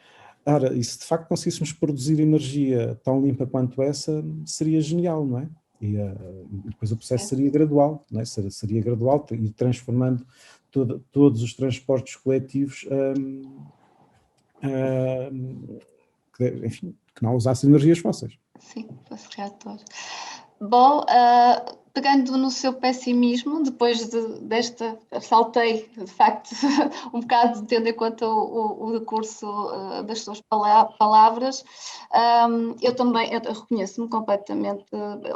Ora, e se de facto conseguíssemos produzir energia tão limpa quanto essa, seria genial, não é? E depois o processo seria gradual, não é? Seria gradual, e transformando todos os transportes coletivos, enfim, que não usassem energias fósseis. Sim, fosse reator. Bom, pegando no seu pessimismo, depois desta, saltei, de facto, um bocado tendo em conta o decurso das suas palavras, eu também reconheço-me completamente,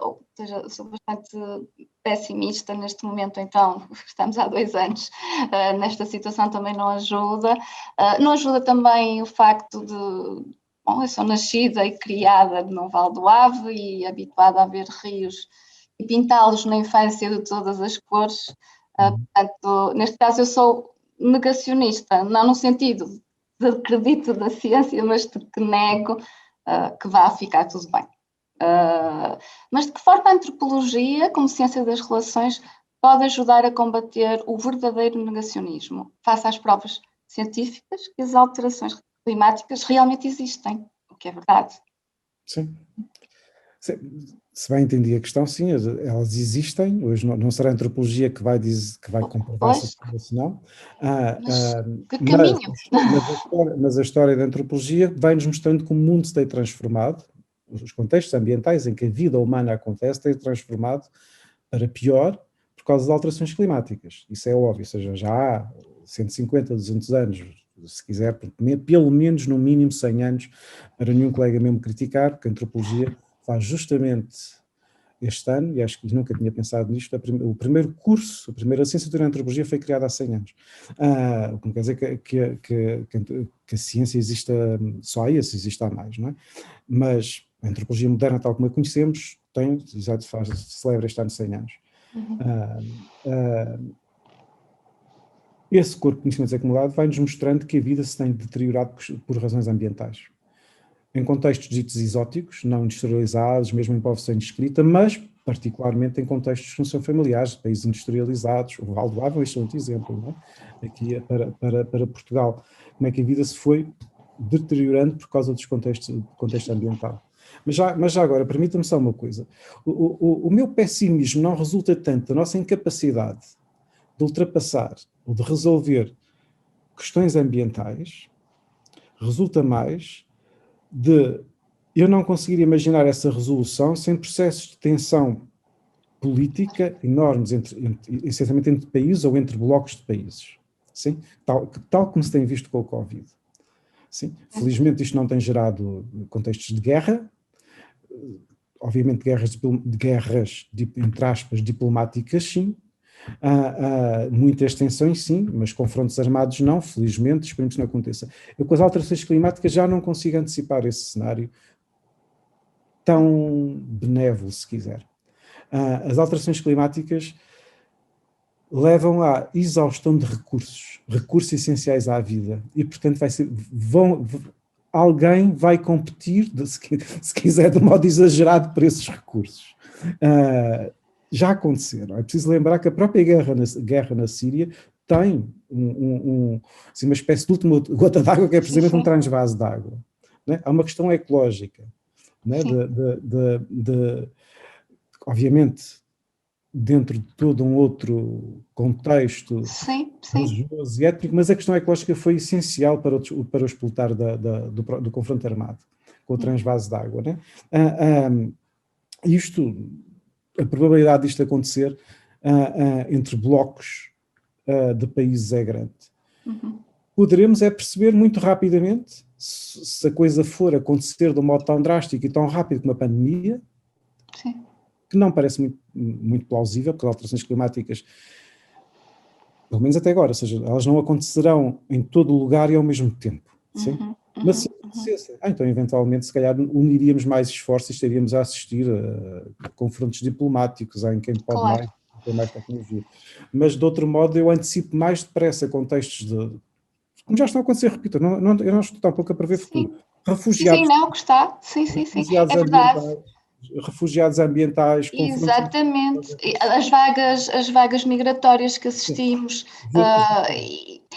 ou seja, sou bastante pessimista neste momento, então, estamos há 2 anos, nesta situação também não ajuda. Não ajuda também o facto de... Bom, eu sou nascida e criada no Vale do Ave e habituada a ver rios e pintá-los na infância de todas as cores. Portanto, neste caso eu sou negacionista, não no sentido de acredito da ciência, mas de que nego que vá ficar tudo bem. Mas de que forma a antropologia, como ciência das relações, pode ajudar a combater o verdadeiro negacionismo face às provas científicas que as alterações climáticas realmente existem, o que é verdade. Sim. Se bem entendi a questão, sim, elas existem. Hoje não será a antropologia que vai comprovar se não. Que caminho? Mas a história da antropologia vai-nos mostrando como o mundo se tem transformado, os contextos ambientais em que a vida humana acontece têm transformado para pior por causa das alterações climáticas. Isso é óbvio, ou seja, já há 150, 200 anos, se quiser, pelo menos no mínimo 100 anos, para nenhum colega mesmo criticar, porque a antropologia faz justamente este ano, e acho que nunca tinha pensado nisto, o primeiro curso, a primeira licenciatura em antropologia foi criada há 100 anos. O que não quer dizer que a ciência exista só aí, se existe há mais, não é? Mas a antropologia moderna, tal como a conhecemos, celebra este ano 100 anos. Esse corpo de conhecimentos acumulado vai-nos mostrando que a vida se tem deteriorado por razões ambientais. Em contextos ditos exóticos, não industrializados, mesmo em povos sem escrita, mas particularmente em contextos que não são familiares, países industrializados. O Vale do Ave é um excelente exemplo, não é? Aqui para Portugal. Como é que a vida se foi deteriorando por causa do contexto ambiental. Mas já agora, permita-me só uma coisa. O meu pessimismo não resulta tanto da nossa incapacidade de ultrapassar ou de resolver questões ambientais, resulta mais de eu não conseguir imaginar essa resolução sem processos de tensão política enormes, essencialmente entre países ou entre blocos de países. Sim? Tal como se tem visto com o Covid. Sim? Felizmente isto não tem gerado contextos de guerra, obviamente guerras entre aspas, diplomáticas, sim, muitas tensões, sim, mas confrontos armados não, felizmente, esperemos que não aconteça. Eu com as alterações climáticas já não consigo antecipar esse cenário tão benévolo, se quiser. As alterações climáticas levam à exaustão de recursos essenciais à vida, e portanto alguém vai competir, se quiser, de modo exagerado por esses recursos. Já aconteceram. É preciso lembrar que a própria guerra na Síria tem assim, uma espécie de última gota d'água que é precisamente um transvase d'água. Né? Há uma questão ecológica, né? Obviamente, dentro de todo um outro contexto religioso e étnico, mas a questão ecológica foi essencial para o explotar do confronto armado com o transvase d'água. Né? A probabilidade disto acontecer entre blocos de países é grande. Poderemos é perceber muito rapidamente, se a coisa for acontecer de um modo tão drástico e tão rápido como a pandemia, Sim. que não parece muito, muito plausível, porque as alterações climáticas, pelo menos até agora, ou seja, elas não acontecerão em todo o lugar e ao mesmo tempo. Sim? Mas se acontecesse, então eventualmente se calhar uniríamos mais esforços e estaríamos a assistir a confrontos diplomáticos em quem pode Claro. mais, tem mais tecnologia. Mas de outro modo eu antecipo mais depressa contextos como já estão a acontecer, repito, eu não estou tão pouco a prever futuro. Sim, Refugiados, não, que está. Sim. refugiados É verdade. ambientais, refugiados ambientais, confrontos. Exatamente. As vagas migratórias que assistimos.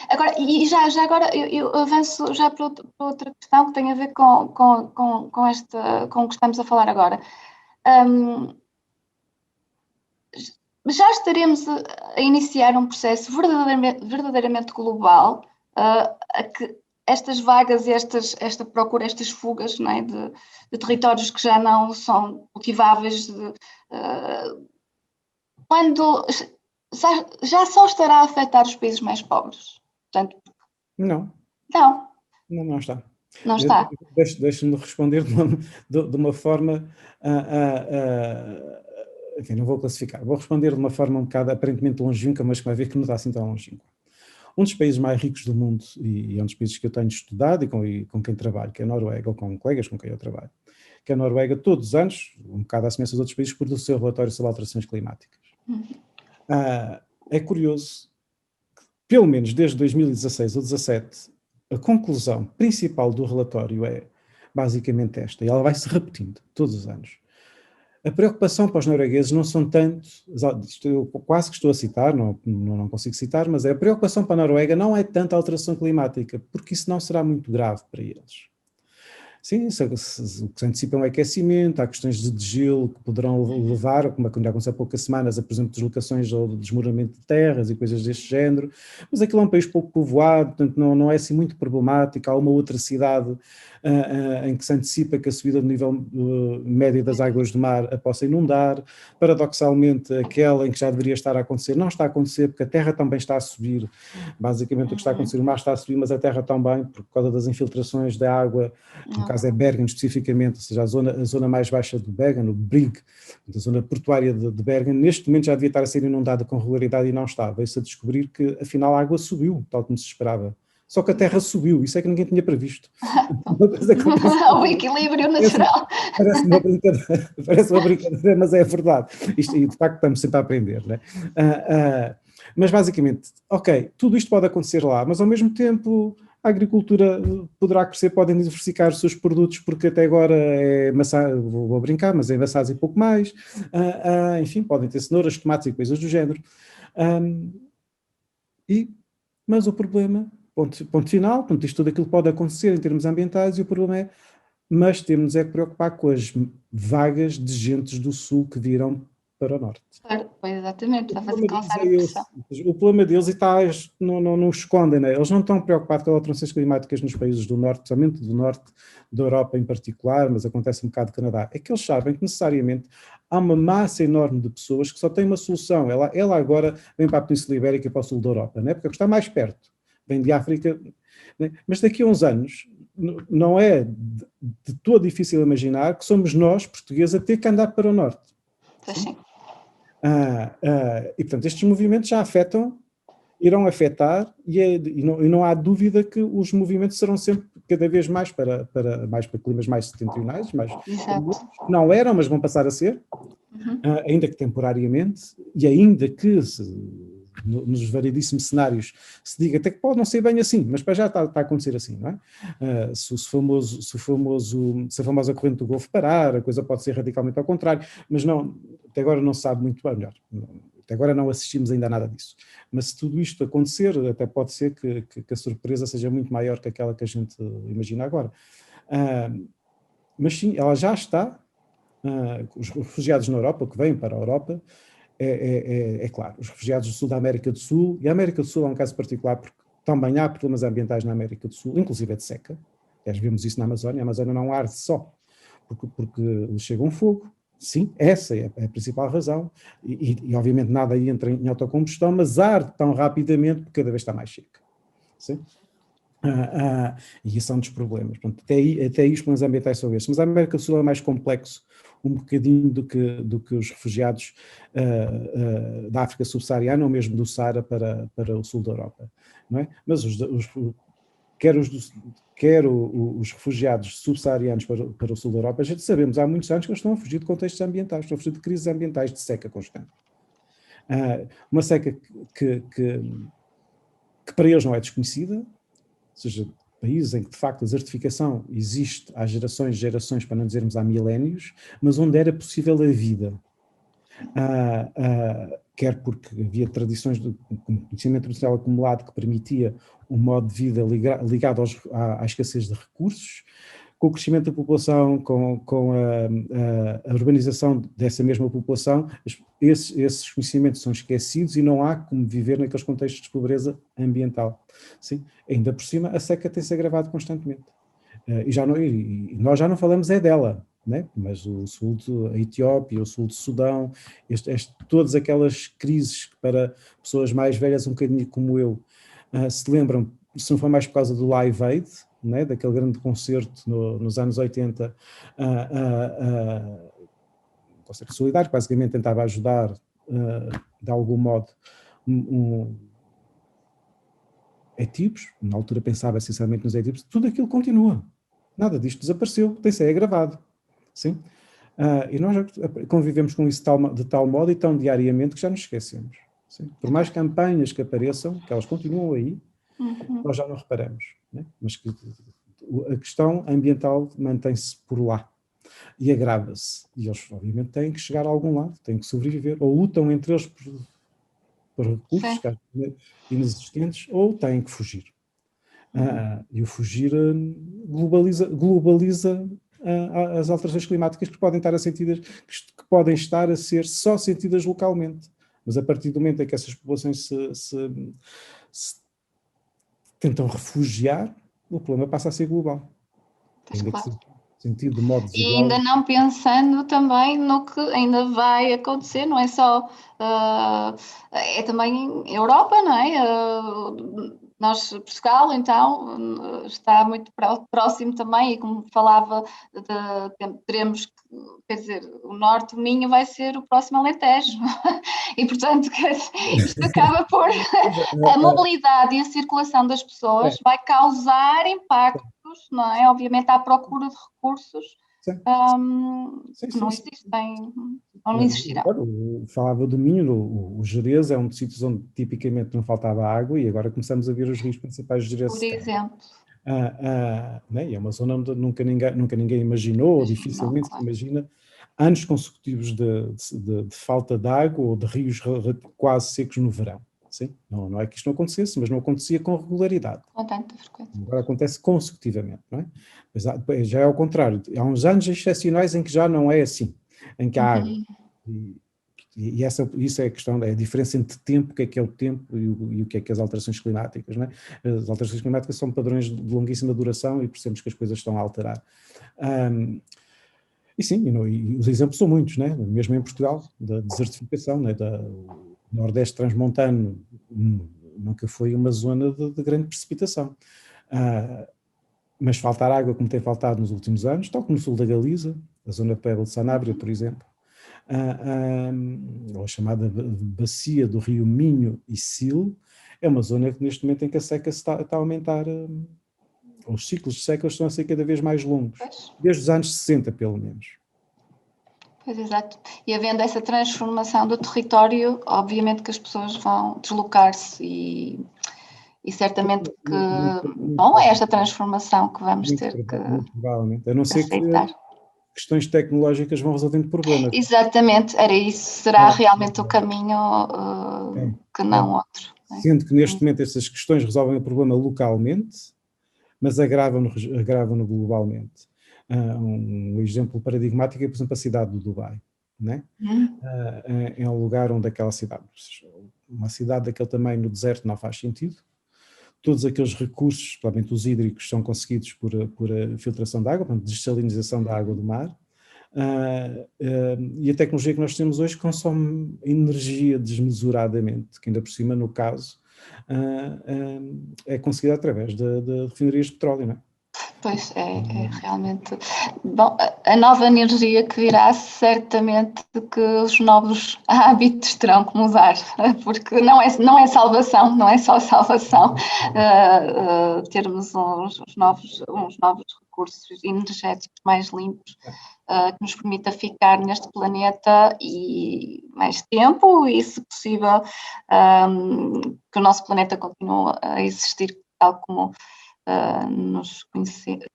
Agora, já agora eu avanço já para outra questão que tem a ver com o que estamos a falar agora. Já estaremos a iniciar um processo verdadeiramente global, a que estas vagas e esta procura, estas fugas, não é, de territórios que já não são cultiváveis, quando já só estará a afetar os países mais pobres. Portanto, Não está. Não está. Deixe-me responder de uma forma, enfim, não vou classificar, vou responder de uma forma um bocado aparentemente longínqua, mas que vai ver que não está assim tão longínqua. Um dos países mais ricos do mundo, e é um dos países que eu tenho estudado e com quem trabalho, que é a Noruega, ou com colegas com quem eu trabalho, que a Noruega todos os anos, um bocado à semelhança dos outros países, produz o seu relatório sobre alterações climáticas. É curioso que, pelo menos desde 2016 ou 2017, a conclusão principal do relatório é basicamente esta, e ela vai se repetindo todos os anos. A preocupação para os noruegueses não são tanto, eu quase que estou a citar, não consigo citar, mas a preocupação para a Noruega não é tanto a alteração climática, porque isso não será muito grave para eles. Sim, o que se antecipa é um aquecimento, há questões de degelo que poderão levar, como já aconteceu há poucas semanas, a, por exemplo, deslocações ou desmoronamento de terras e coisas deste género, mas aquilo é um país pouco povoado, portanto não é assim muito problemático. Há uma outra cidade em que se antecipa que a subida do nível médio das águas do mar a possa inundar. Paradoxalmente, aquela em que já deveria estar a acontecer, não está a acontecer, porque a terra também está a subir. Basicamente o que está a acontecer, o mar está a subir, mas a terra também, por causa das infiltrações da água, no caso é Bergen especificamente, ou seja, a zona mais baixa de Bergen, o Brig, a zona portuária de Bergen, neste momento já devia estar a ser inundada com regularidade e não está. Veio-se a descobrir que afinal a água subiu, tal como se esperava. Só que a terra subiu, isso é que ninguém tinha previsto. O equilíbrio natural. Parece uma brincadeira, mas é verdade. Isto, e de facto estamos sempre a aprender, não é? Mas basicamente, ok, tudo isto pode acontecer lá, mas ao mesmo tempo a agricultura poderá crescer, podem diversificar os seus produtos, porque até agora é maçã, vou brincar, mas é maçãs e pouco mais. Enfim, podem ter cenouras, tomates e coisas do género. Mas o problema, ponto final, portanto, isto tudo aquilo pode acontecer em termos ambientais, e o problema é, mas temos é que preocupar com as vagas de gentes do sul que virão para o norte. Claro, exatamente, para fazer causar a pressão. O problema deles, e não escondem, né? Eles não estão preocupados com as alterações climáticas nos países do norte, especialmente do norte da Europa em particular, mas acontece um bocado no Canadá. É que eles sabem que necessariamente há uma massa enorme de pessoas que só têm uma solução. Ela agora vem para a Península Ibérica e para o sul da Europa, né? Porque está mais perto, vem de África, né? Mas daqui a uns anos não é de todo difícil imaginar que somos nós, portugueses, a ter que andar para o norte. Sim. E portanto estes movimentos já irão afetar, e não há dúvida que os movimentos serão sempre cada vez mais para climas mais setentrionais, não eram, mas vão passar a ser, ainda que temporariamente, e ainda que nos variedíssimos cenários se diga até que pode não ser bem assim, mas para já está a acontecer assim, não é? Se a famosa corrente do Golfo parar, a coisa pode ser radicalmente ao contrário, mas não, até agora não se sabe muito bem, melhor, até agora não assistimos ainda a nada disso. Mas se tudo isto acontecer, até pode ser que a surpresa seja muito maior que aquela que a gente imagina agora. Mas sim, ela já está, os refugiados na Europa, que vêm para a Europa, é claro, os refugiados do sul da América do Sul, e a América do Sul é um caso particular porque também há problemas ambientais na América do Sul, inclusive é de seca. Vemos isso na Amazónia. A Amazónia não arde só porque lhe chega um fogo, Sim, essa é a principal razão. E obviamente nada aí entra em autocombustão, mas arde tão rapidamente porque cada vez está mais seca. Sim? E isso é um dos problemas. Portanto, até aí os problemas ambientais são estes. Mas a América do Sul é mais complexo um bocadinho do que os refugiados da África subsaariana ou mesmo do Saara para o sul da Europa. Não é? Mas quer os refugiados subsaarianos para o sul da Europa, a gente sabemos há muitos anos que eles estão a fugir de contextos ambientais, estão a fugir de crises ambientais, de seca constante. Uma seca que para eles não é desconhecida, ou seja, países em que de facto a desertificação existe há gerações, para não dizermos há milénios, mas onde era possível a vida. Quer porque havia tradições de conhecimento tradicional acumulado que permitia um modo de vida ligado à escassez de recursos, com o crescimento da população, com a urbanização dessa mesma população, esses conhecimentos são esquecidos e não há como viver naqueles contextos de pobreza ambiental. Sim? Ainda por cima, a seca tem-se agravado constantemente. E nós já não falamos é dela, né? Mas o sul a Etiópia, o sul do Sudão, todas aquelas crises que para pessoas mais velhas, um bocadinho como eu, se lembram, se não for mais por causa do Live Aid, né? Daquele grande concerto nos anos 80, um concerto solidário, que basicamente tentava ajudar, de algum modo, etíopes, na altura pensava essencialmente nos etíopes, tudo aquilo continua. Nada disto desapareceu, tem-se agravado. Sim? E nós convivemos com isso de tal modo e tão diariamente que já nos esquecemos. Sim? Por mais campanhas que apareçam, que elas continuam aí, nós já não reparamos. Né? Mas que a questão ambiental mantém-se por lá e agrava-se. E eles, obviamente, têm que chegar a algum lado, têm que sobreviver, ou lutam entre eles por recursos inexistentes, ou têm que fugir. E o fugir globaliza as alterações climáticas que podem estar a ser só sentidas localmente. Mas a partir do momento em que essas populações se tentam refugiar, o problema passa a ser global. Ainda que seja sentido de modo desigual. E ainda não pensando também no que ainda vai acontecer, não é só, é também Europa, não é? Nós, Portugal, então, está muito próximo também, e como falava, teremos, quer dizer, o norte do Minho vai ser o próximo Alentejo, e portanto isto acaba por a mobilidade e a circulação das pessoas vai causar impactos, não é? Obviamente à procura de recursos que não existem, ou não existirão. Falava do Minho, o Gerês é um dos sítios onde tipicamente não faltava água e agora começamos a ver os rios principais de Gerês. Por exemplo. Né? É uma zona onde nunca ninguém imaginou, ou dificilmente se imagina, anos consecutivos de falta de água ou de rios quase secos no verão. Sim? Não é que isto não acontecesse, mas não acontecia com regularidade. Com tanta frequência. Agora acontece consecutivamente, não é? Mas já é ao contrário. Há uns anos excepcionais em que já não é assim, em que há água. E isso é a questão, é a diferença entre tempo, o que é o tempo e o que é as alterações climáticas, não é? As alterações climáticas são padrões de longuíssima duração e percebemos que as coisas estão a alterar. E sim, e os exemplos são muitos, né? Mesmo em Portugal, da desertificação, né? O Nordeste transmontano nunca foi uma zona de grande precipitação. Mas faltar água, como tem faltado nos últimos anos, tal como no sul da Galiza, a zona de Pebble de Sanabria, por exemplo, ou a chamada bacia do rio Minho e Sil, é uma zona que neste momento em que a seca está a aumentar, os ciclos de seca estão a ser cada vez mais longos, desde os anos 60 pelo menos. Pois, exato. E havendo essa transformação do território, obviamente que as pessoas vão deslocar-se e certamente que é esta transformação que vamos ter que provavelmente, a não ser aceitar. Que questões tecnológicas vão resolvendo problemas. Exatamente, era isso, será realmente o caminho que não outro. Sendo que neste momento estas questões resolvem o problema localmente, mas agravam-no globalmente. Um exemplo paradigmático é, por exemplo, a cidade do Dubai, né? É um lugar onde uma cidade daquele tamanho no deserto não faz sentido. Todos aqueles recursos, provavelmente os hídricos, são conseguidos por a filtração da água, portanto, dessalinização da água do mar. e a tecnologia que nós temos hoje consome energia desmesuradamente, que ainda por cima, no caso, é conseguida através de refinarias de petróleo, não é? Pois é realmente. Bom, a nova energia que virá, certamente que os novos hábitos terão que mudar, porque não é salvação, não é só salvação termos uns novos recursos energéticos mais limpos que nos permita ficar neste planeta e mais tempo e, se possível, que o nosso planeta continue a existir tal como nos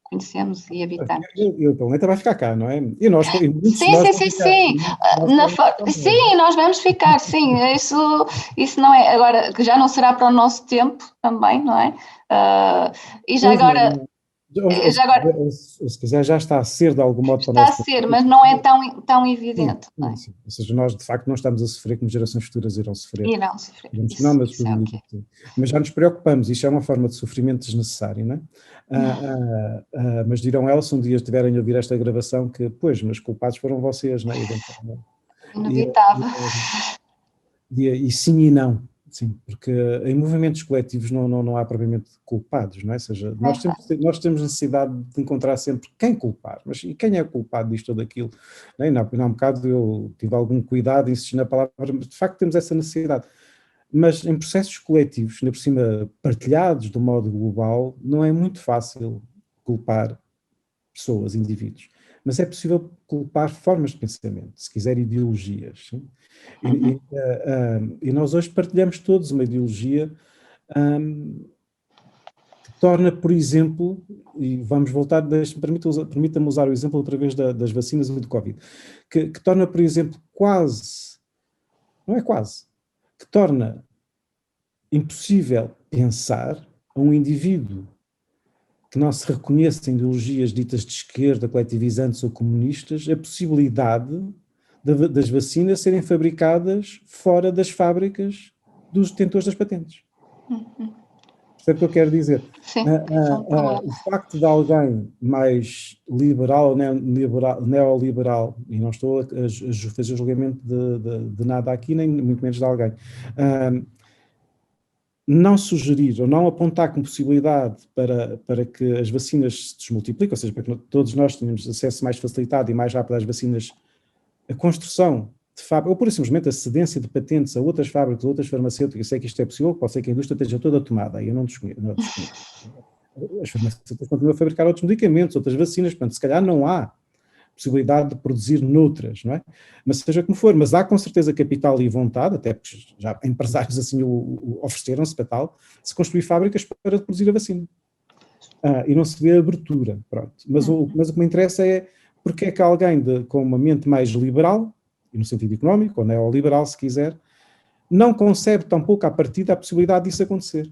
conhecemos e habitamos. E o planeta vai ficar cá, não é? E nós, e muitos de Sim, nós sim, vão sim, ficar. sim. Sim, nós vamos ficar, sim. Isso não é. Agora, que já não será para o nosso tempo também, não é? E já Pois agora. não. Ou se quiser, já está a ser de algum modo para o Está a nosso ser, mas não é tão sim, evidente. Não é? sim. Ou seja, nós de facto não estamos a sofrer como gerações futuras irão sofrer. Irão sofrer. Digamos que não, mas, Isso é o que é. mas já nos preocupamos, isto é uma forma de sofrimento desnecessário, não é? Mas dirão elas, se um dia estiverem a ouvir esta gravação, que, pois, mas culpados foram vocês, não é? Inevitável. E sim e não, sim, porque em movimentos coletivos não há propriamente culpados, não é? Ou seja, nós temos necessidade de encontrar sempre quem culpar, mas e quem é o culpado disto ou daquilo? Não é? Há um bocado eu tive algum cuidado em insistir na palavra, mas de facto temos essa necessidade. Mas em processos coletivos, ainda por cima partilhados de modo global, não é muito fácil culpar pessoas, indivíduos. Mas é possível culpar formas de pensamento, se quiser ideologias. Sim? E nós hoje partilhamos todos uma ideologia que torna, por exemplo, e vamos voltar, permita-me usar o exemplo outra vez das vacinas e do Covid, que torna, por exemplo, não é quase, que torna impossível pensar a um indivíduo que não se reconheça em ideologias ditas de esquerda, coletivizantes ou comunistas, a possibilidade das vacinas serem fabricadas fora das fábricas dos detentores das patentes. Percebe o que eu quero dizer? Sim, o facto de alguém mais liberal, neoliberal, e não estou a fazer julgamento de nada aqui, nem muito menos de alguém, não sugerir ou não apontar como possibilidade para que as vacinas se desmultipliquem, ou seja, para que todos nós tenhamos acesso mais facilitado e mais rápido às vacinas, a construção de fábricas, ou por simplesmente a cedência de patentes a outras fábricas, a outras farmacêuticas. Eu sei que isto é possível, pode ser que a indústria esteja toda tomada, aí eu não desconheço. As farmacêuticas continuam a fabricar outros medicamentos, outras vacinas, portanto, se calhar não há possibilidade de produzir noutras, não é? Mas seja como for, mas há com certeza capital e vontade, até porque já empresários assim ofereceram-se para tal, se construir fábricas para produzir a vacina. E não se vê abertura, pronto. Mas o que me interessa é porque é que alguém com uma mente mais liberal, e no sentido económico, ou neoliberal, se quiser, não concebe tampouco à partida a possibilidade disso acontecer.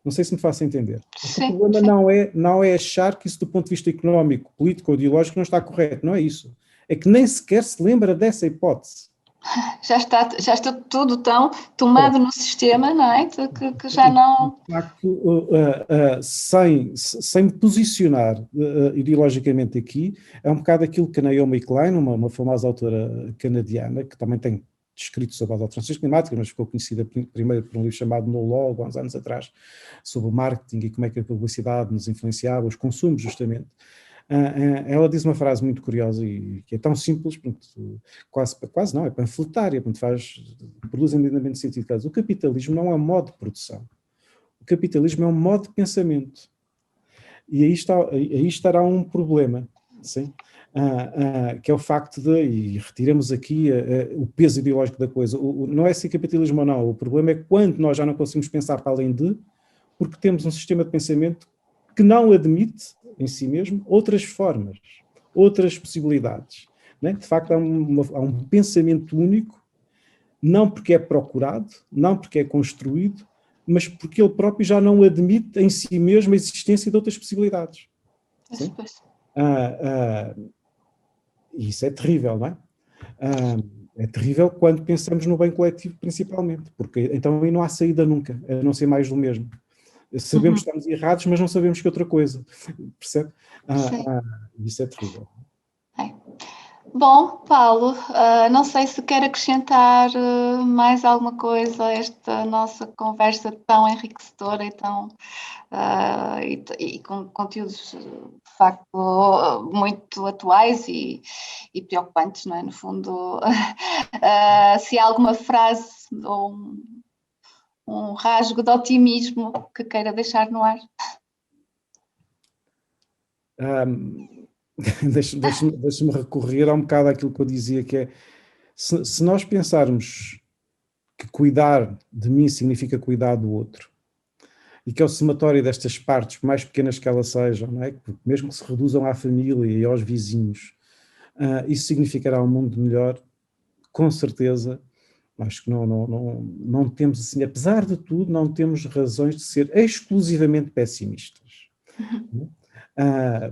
Não sei se me faço entender. Sim, o problema não é achar que isso do ponto de vista económico, político ou ideológico não está correto, não é isso. É que nem sequer se lembra dessa hipótese. Já está tudo tão tomado no sistema, não é? Que já não... De facto, sem me posicionar ideologicamente aqui, é um bocado aquilo que a Naomi Klein, uma famosa autora canadiana, que também tem escrito sobre as alterações climáticas, mas ficou conhecida primeiro por um livro chamado No Law, há uns anos atrás, sobre o marketing e como é que a publicidade nos influenciava, os consumos justamente. Ela diz uma frase muito curiosa e que é tão simples, quase não, é panfletária, produz eminentemente sentido. O capitalismo não é um modo de produção. O capitalismo é um modo de pensamento. E aí estará um problema, sim? Que é o facto e retiramos aqui o peso ideológico da coisa, não é se é capitalismo ou não, o problema é quando nós já não conseguimos pensar para além porque temos um sistema de pensamento que não admite em si mesmo outras formas, outras possibilidades. Né? De facto, há um pensamento único, não porque é procurado, não porque é construído, mas porque ele próprio já não admite em si mesmo a existência de outras possibilidades. E isso é terrível, não é? É terrível quando pensamos no bem coletivo, principalmente, porque então aí não há saída nunca, a não ser mais do mesmo. Sabemos que estamos errados, mas não sabemos que outra coisa, percebe? Isso é terrível. Bom, Paulo, não sei se quer acrescentar mais alguma coisa a esta nossa conversa tão enriquecedora e e com conteúdos de facto muito atuais e preocupantes, não é? No fundo, se há alguma frase ou um rasgo de otimismo que queira deixar no ar. Deixa-me recorrer a um bocado àquilo que eu dizia, que é, se nós pensarmos que cuidar de mim significa cuidar do outro, e que é o somatório destas partes, por mais pequenas que elas sejam, não é? Mesmo que se reduzam à família e aos vizinhos, isso significará um mundo melhor, com certeza. Acho que não temos, assim, apesar de tudo, não temos razões de ser exclusivamente pessimistas.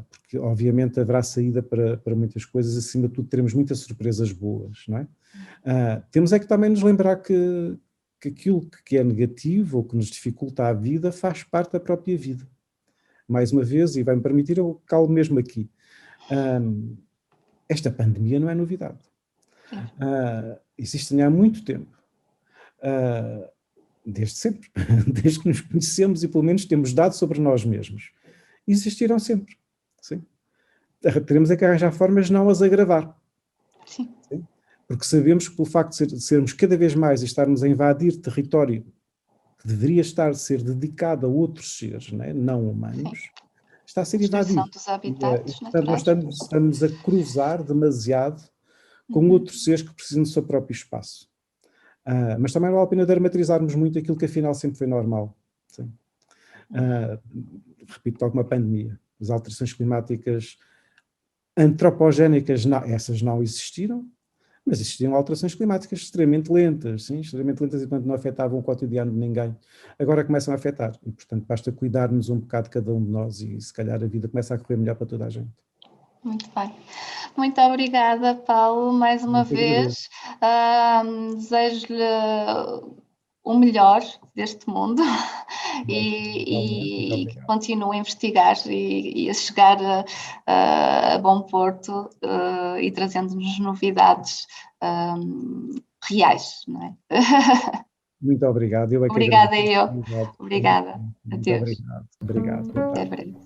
Porque obviamente haverá saída para muitas coisas, acima de tudo teremos muitas surpresas boas, não é? Temos é que também nos lembrar que aquilo que é negativo ou que nos dificulta a vida faz parte da própria vida. Mais uma vez, e vai-me permitir, eu calo mesmo aqui, esta pandemia não é novidade. Existem há muito tempo. Desde sempre, desde que nos conhecemos e pelo menos temos dado sobre nós mesmos. Existiram sempre, sim. Teremos é que arranjar formas de não as agravar. Sim. Sim? Porque sabemos que pelo facto de sermos cada vez mais e estarmos a invadir território que deveria ser dedicado a outros seres, não humanos, sim, está a ser invadido. Dos habitats E, portanto, nós estamos a cruzar demasiado com outros seres que precisam do seu próprio espaço. Mas também não vale a pena dramatizarmos muito aquilo que afinal sempre foi normal. Sim. Repito, tal como a pandemia. As alterações climáticas antropogénicas, essas não existiram, mas existiam alterações climáticas extremamente lentas, sim, extremamente lentas, e portanto não afetavam o cotidiano de ninguém. Agora começam a afetar, e portanto basta cuidarmos um bocado de cada um de nós e se calhar a vida começa a correr melhor para toda a gente. Muito bem. Muito obrigada, Paulo, mais uma vez. Desejo-lhe o melhor deste mundo e que continue a investigar e a chegar a bom porto e trazendo-nos novidades reais, não é? Muito obrigado. Eu é que obrigada eu. Obrigado. Obrigada. Muito Adeus. obrigado. Obrigado. Até breve.